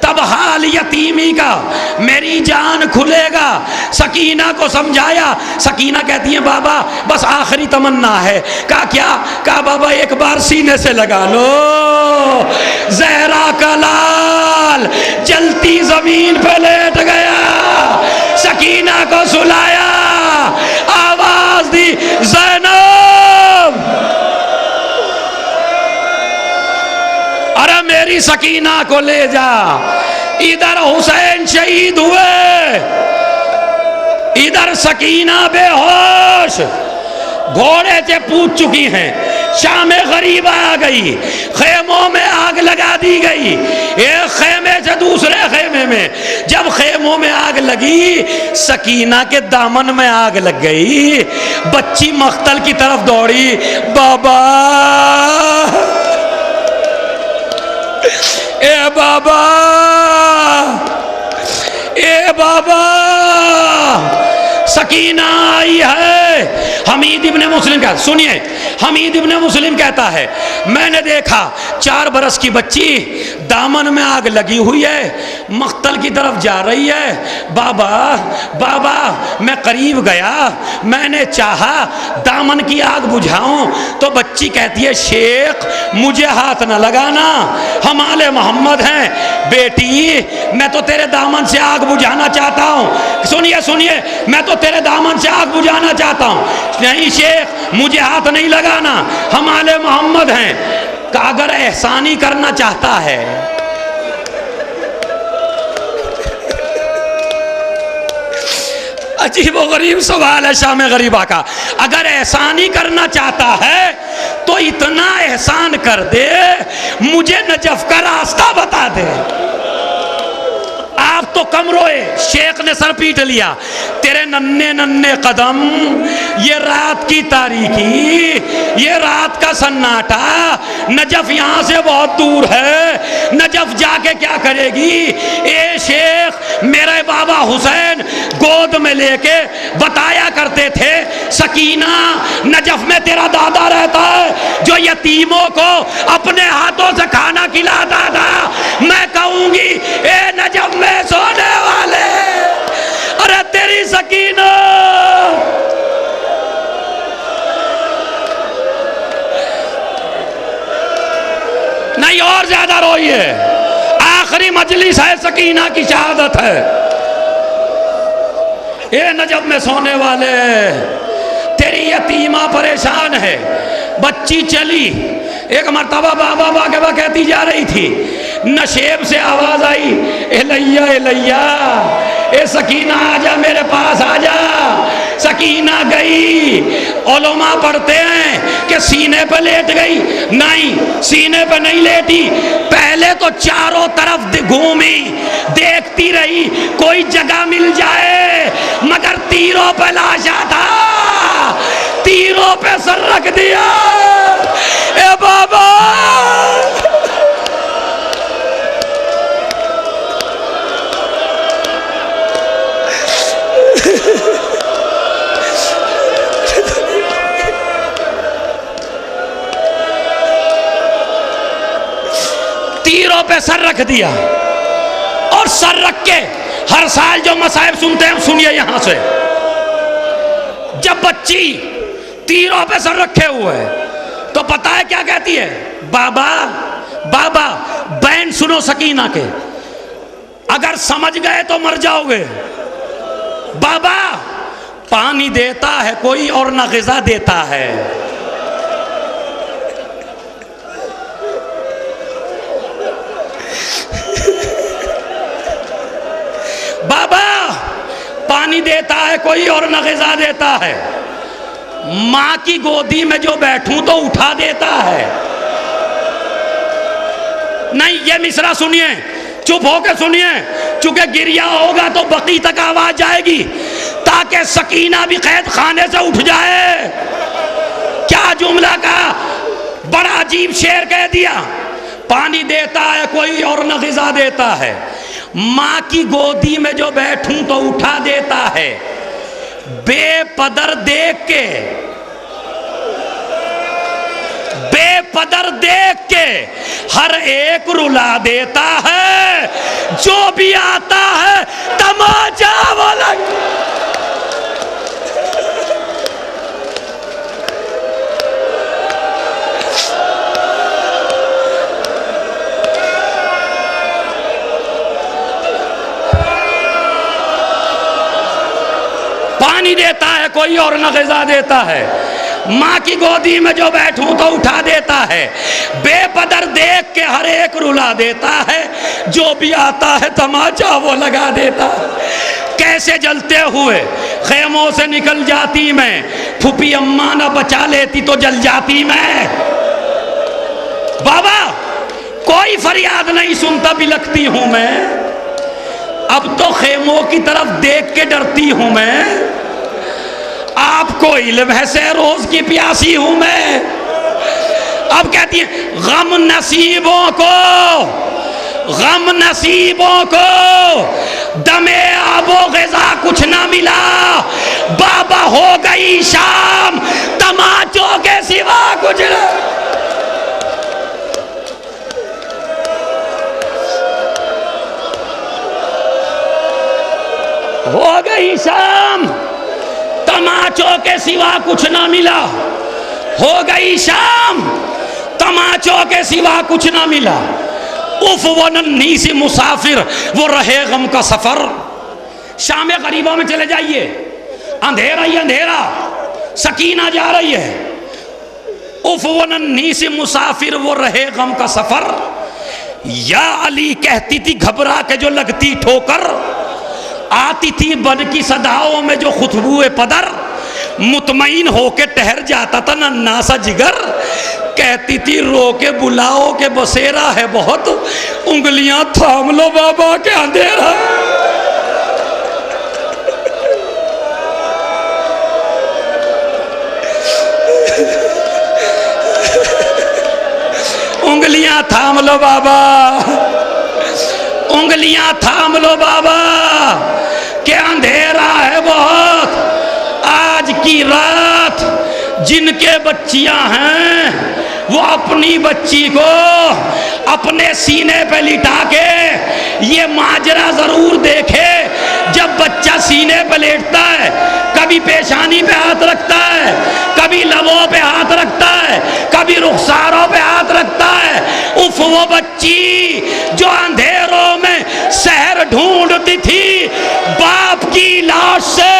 تب حال یتیمی کا میری جان کھلے گا۔ سکینہ کو سمجھایا، سکینہ کہتی ہیں بابا بس آخری تمنا ہے۔ کہا کیا؟ کہا بابا ایک بار سینے سے لگا لو۔ زہرا کا لال جلتی زمین پہ لیٹ گیا، سکینہ کو سلایا، آواز دی زینب، ارے میری سکینہ کو لے جا۔ ادھر حسین شہید ہوئے، ادھر سکینہ بے ہوش، گھوڑے سے پوچھ چکی ہیں، شام غریبہ آ گئی، خیموں میں آگ لگا دی گئی، ایک خیمے سے دوسرے خیمے میں، جب خیموں میں آگ لگی سکینہ کے دامن میں آگ لگ گئی، بچی مقتل کی طرف دوڑی، بابا اے بابا، اے بابا، سکینہ آئی ہے۔ حمید ابن مسلم کہتا، سنیے حمید ابن مسلم کہتا ہے میں نے دیکھا 4 برس کی بچی دامن میں آگ لگی ہوئی ہے، مقتل کی طرف جا رہی ہے، بابا بابا میں قریب گیا، میں نے چاہا دامن کی آگ بجھاؤں تو بچی کہتی ہے شیخ مجھے ہاتھ نہ لگانا، ہم آل محمد ہیں۔ بیٹی میں تو تیرے دامن سے آگ بجھانا چاہتا ہوں، سنیے سنیے میں تو تیرے دامن سے آگ بجھانا چاہتا ہوں۔ نہیں شیخ مجھے ہاتھ نہیں لگانا، ہم آل محمد ہیں۔ کہ اگر احسانی کرنا چاہتا ہے، عجیب و غریب سوال ہے شام غریبہ کا، اگر احسانی کرنا چاہتا ہے تو اتنا احسان کر دے مجھے نجف کا راستہ بتا دے۔ آپ تو کم روئے۔ شیخ نے سر پیٹ لیا، تیرے ننھے ننھے قدم، یہ رات کی تاریکی، یہ رات کا سناٹا، نجف یہاں سے بہت دور ہے، نجف جا کے کیا کرے گی؟ اے شیخ، میرے بابا حسین گود میں لے کے بتایا کرتے تھے، سکینہ نجف میں تیرا دادا رہتا ہے جو یتیموں کو اپنے ہاتھوں سے کھانا کھلاتا تھا۔ میں کہوں گی اے نجف میں سونے والے، ارے تیری سکینہ نہیں، اور زیادہ روئیے، آخری مجلس ہے، سکینہ کی شہادت ہے۔ اے نجف میں سونے والے، تیری یتیمہ پریشان ہے، بچی چلی، ایک مرتبہ بابا باغبہ کہتی جا رہی تھی، نشیب سے آواز آئی، الیہ الیہ، اے سکینہ آجا میرے پاس آجا۔ سکینہ گئی، علماء پڑھتے ہیں کہ سینے پہ لیٹ گئی، نہیں، سینے پہ نہیں لیٹی، پہلے تو چاروں طرف گھومی، دیکھتی رہی کوئی جگہ مل جائے، مگر تیروں پہ لاشا تھا، تیروں پہ سر رکھ دیا۔ اے بابا تیروں پہ سر رکھ دیا، اور سر رکھ کے ہر سال جو مصائب سنتے ہیں سنیے یہاں سے۔ جب بچی تیروں پہ سر رکھے ہوئے تو پتہ ہے کیا کہتی ہے؟ بابا بابا، بین سنو سکینہ کے، اگر سمجھ گئے تو مر جاؤ گے۔ بابا پانی دیتا ہے کوئی اور نہ غذا دیتا ہے۔ بابا پانی دیتا ہے کوئی اور نہ غذا دیتا ہے، ماں کی گودی میں جو بیٹھوں تو اٹھا دیتا ہے۔ نہیں، یہ مصرع سنیے، چپ ہو کے سنیے، چونکہ گریہ ہوگا تو بقی تک آواز جائے گی، تاکہ سکینہ بھی قید خانے سے اٹھ جائے۔ کیا جملہ کا بڑا عجیب شعر کہہ دیا، پانی دیتا ہے کوئی اور نہ غذا دیتا ہے، ماں کی گودی میں جو بیٹھوں تو اٹھا دیتا ہے، بے پدر دیکھ کے، بے پدر دیکھ کے ہر ایک رلا دیتا ہے، جو بھی آتا ہے تماچا وہ لگ۔ پانی دیتا ہے کوئی اور نہ غذا دیتا ہے، ماں کی گودی میں جو بیٹھوں تو اٹھا دیتا ہے، بے پدر دیکھ کے ہر ایک رلا دیتا ہے، جو بھی آتا ہے تماچا وہ لگا دیتا ہے۔ کیسے جلتے ہوئے خیموں سے نکل جاتی میں، پھوپھی اماں نہ بچا لیتی تو جل جاتی میں۔ بابا کوئی فریاد نہیں سنتا بھی لگتی ہوں میں، اب تو خیموں کی طرف دیکھ کے ڈرتی ہوں میں، آپ کو علم ہے سے روز کی پیاسی ہوں میں۔ اب کہتی ہیں غم نصیبوں کو، غم نصیبوں کو دم آب و غذا کچھ نہ ملا، بابا ہو گئی شام تماچوں کے سوا کچھ نہ۔ ہو گئی شام تماچوں کے سوا کچھ نہ ملا، ہو گئی شام تماچوں کے سوا کچھ نہ ملا، اف وہ ننھی سی مسافر وہ رہے غم کا سفر۔ شام غریبوں میں چلے جائیے، اندھیرا ہی اندھیرا، سکینہ جا رہی ہے، اف وہ ننھی سی مسافر وہ رہے غم کا سفر، یا علی کہتی تھی گھبرا کے جو لگتی ٹھوکر، آتی تھی بن کی صداؤں میں جو خطبو پدر، مطمئن ہو کے ٹہر جاتا تھا ننھا سا جگر، کہتی تھی رو کے بلاؤ کہ بسیرا ہے بہت، انگلیاں تھام لو بابا کے اندھیرا۔ انگلیاں تھام لو بابا، انگلیاں تھام لو بابا، کہ اندھیرا ہے بہت آج کی رات۔ جن کے بچیاں ہیں وہ اپنی بچی کو اپنے سینے پہ لٹا کے یہ ماجرا ضرور دیکھے، جب بچہ سینے پہ لیٹتا ہے کبھی پیشانی پہ ہاتھ رکھتا ہے، کبھی لبوں پہ ہاتھ رکھتا ہے، کبھی رخساروں پہ ہاتھ رکھتا ہے، اف وہ بچی جو اندھیروں میں سحر ڈھونڈتی تھی، باپ کی لاش سے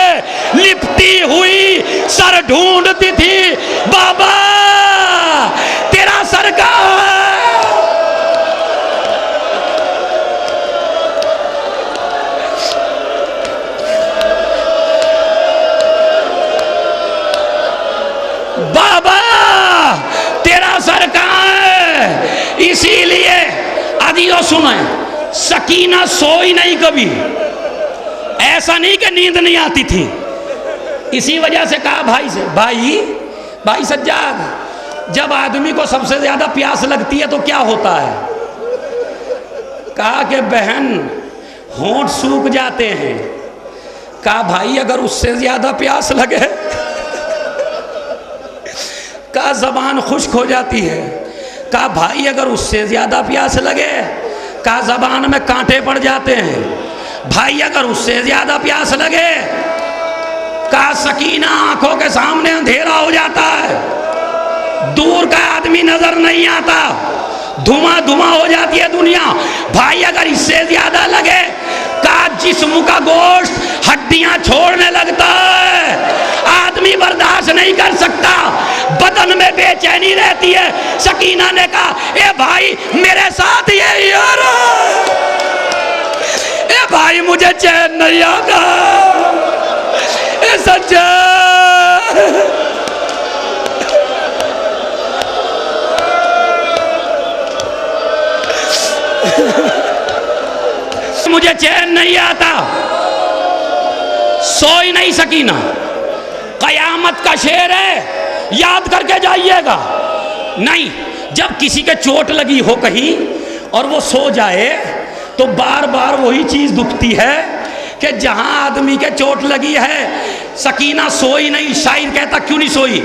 لپٹی ہوئی سر ڈھونڈتی تھی، بابا تیرا سر کہاں ہے؟ بابا تیرا سر کہاں ہے؟ اسی لیے عزیزو سنیں، سکینہ سوئی نہیں کبھی، ایسا نہیں کہ نیند نہیں آتی تھی، اسی وجہ سے کہا بھائی سے، بھائی سجاد، جب آدمی کو سب سے زیادہ پیاس لگتی ہے تو کیا ہوتا ہے؟ کہا کہ بہن ہونٹ سوکھ جاتے ہیں۔ کہا بھائی اگر اس سے زیادہ پیاس لگے؟ کہا زبان خشک ہو جاتی ہے۔ کہا بھائی اگر اس سے زیادہ پیاس لگے؟ کہا زبان میں کانٹے پڑ جاتے ہیں۔ بھائی اگر اس سے زیادہ پیاس لگے؟ کہا سکینہ آنکھوں کے سامنے اندھیرا ہو جاتا ہے، دور کا آدمی نظر نہیں آتا، دھواں دھواں ہو جاتی ہے دنیا۔ بھائی اگر اس سے زیادہ لگے؟ کہا جسم کا گوشت ہڈیاں چھوڑنے لگتا ہے، آدمی برداشت نہیں کر سکتا، بدن میں بے چینی رہتی ہے۔ سکینہ نے کہا اے بھائی میرے ساتھ یہی ہو رہا ہے، اے بھائی مجھے چین نہیں آتا، اے سچا مجھے چین نہیں آتا۔ سوئی نہیں سکینہ، قیامت کا شعر ہے، یاد کر کے جائیے گا۔ نہیں، جب کسی کے چوٹ لگی ہو کہیں اور وہ سو جائے تو بار بار وہی چیز دکھتی ہے کہ جہاں آدمی کے چوٹ لگی ہے۔ سکینہ سوئی نہیں، شاعر کہتا کیوں نہیں سوئی؟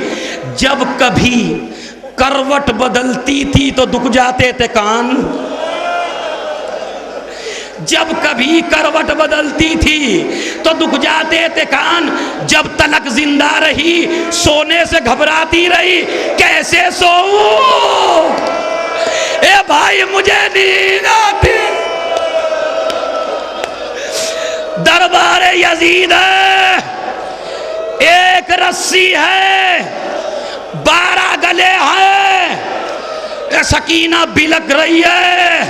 جب کبھی کروٹ بدلتی تھی تو دکھ جاتے تھے کان، جب کبھی کروٹ بدلتی تھی تو دکھ جاتے تھے کان، جب تلک زندہ رہی سونے سے گھبراتی رہی، کیسے سوؤں اے بھائی مجھے نیند آتی۔ دربار یزید ہے، ایک رسی ہے، 12 گلے ہیں، اے سکینہ بلک رہی ہے۔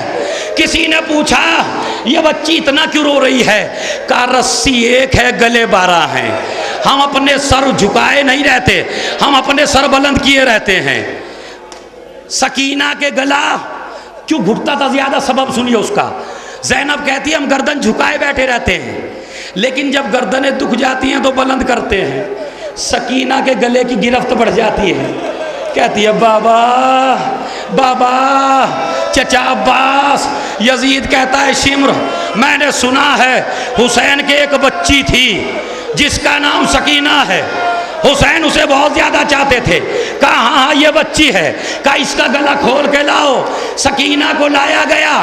کسی نے پوچھا یہ بچی اتنا کیوں رو رہی ہے؟ کہا رسی ایک ہے گلے 12 ہیں، ہم اپنے سر جھکائے نہیں رہتے، ہم اپنے سر بلند کیے رہتے ہیں۔ سکینہ کے گلا کیوں گھٹتا تھا زیادہ؟ سبب سنیے اس کا۔ زینب کہتی ہے ہم گردن جھکائے بیٹھے رہتے ہیں، لیکن جب گردنیں دکھ جاتی ہیں تو بلند کرتے ہیں۔ سکینہ کے گلے کی گرفت بڑھ جاتی ہے، کہتی ہے بابا بابا چچا عباس۔ یزید کہتا ہے شمر میں نے سنا ہے حسین کے ایک بچی تھی جس کا نام سکینہ ہے، حسین اسے بہت زیادہ چاہتے تھے۔ کہا ہاں یہ بچی ہے، کہا اس کا گلا کھول کے لاؤ۔ سکینہ کو لایا گیا،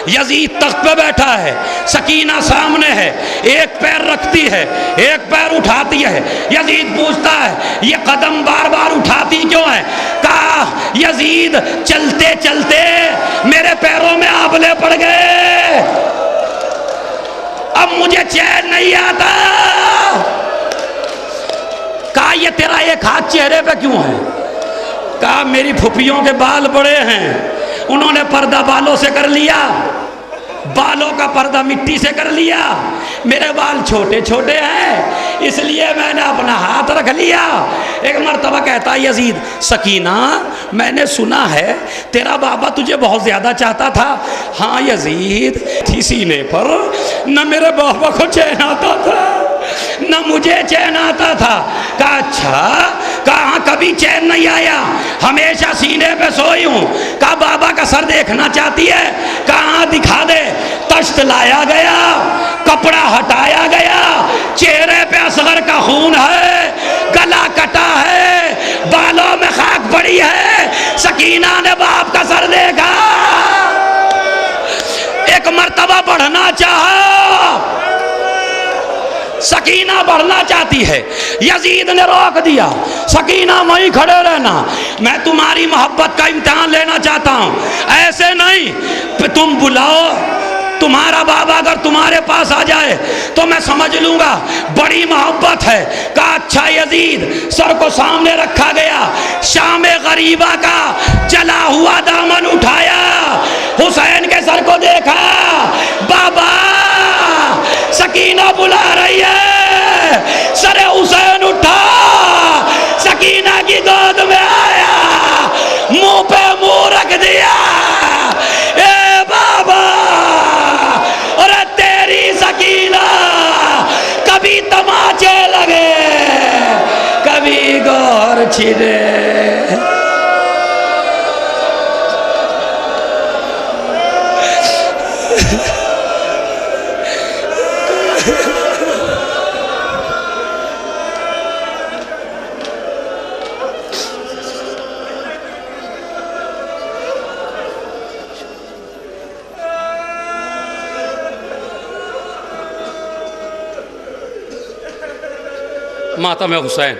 یزید تخت پہ بیٹھا ہے، سکینہ سامنے ہے، ایک پیر رکھتی ہے ایک پیر اٹھاتی ہے۔ یزید پوچھتا ہے یہ قدم بار بار اٹھاتی کیوں ہے؟ کہا یزید چلتے چلتے میرے پیروں میں آبلے پڑ گئے، اب مجھے چین نہیں آتا۔ کہا یہ تیرا ایک ہاتھ چہرے پہ کیوں ہے؟ کہا میری پھپھیوں کے بال بڑے ہیں، انہوں نے پردہ بالوں سے کر لیا، بالوں کا پردہ مٹی سے کر لیا، میرے بال چھوٹے چھوٹے ہیں اس لیے میں نے اپنا ہاتھ رکھ لیا۔ ایک مرتبہ کہتا یزید سکینہ میں نے سنا ہے تیرا بابا تجھے بہت زیادہ چاہتا تھا۔ ہاں یزید تھی سینے پر، نہ میرے بابا کو چین آتا تھا نہ مجھے چین آتا تھا۔ کہا اچھا، کہا کبھی چین نہیں آیا؟ ہمیشہ سینے پہ سوئی ہوں. کہا بابا کا سر دیکھنا چاہتی ہے؟ کہاں دکھا دے. تشت لایا گیا, کپڑا ہٹایا گیا, چہرے پہ اصغر کا خون ہے, گلا کٹا ہے, بالوں میں خاک پڑی ہے. سکینہ نے باپ کا سر دیکھا, ایک مرتبہ بڑھنا چاہا, سکینہ بڑھنا چاہتی ہے. یزید نے روک دیا, سکینہ وہیں کھڑے رہنا, میں تمہاری محبت کا امتحان لینا چاہتا ہوں. ایسے نہیں, تم بلاؤ, تمہارا بابا اگر تمہارے پاس آ جائے تو میں سمجھ لوں گا بڑی محبت ہے. کہا اچھا یزید. سر کو سامنے رکھا گیا, شام غریبہ کا جلا ہوا دامن اٹھایا, حسین کے سر کو دیکھا, بابا سکینہ بلا رہی ہے. سر حسین اٹھا, سکینہ کی گود میں آیا, منہ پہ منہ رکھ دیا. اے بابا, اور تیری سکینہ کبھی تماچے لگے, کبھی گور چھڑے. ماتم حسین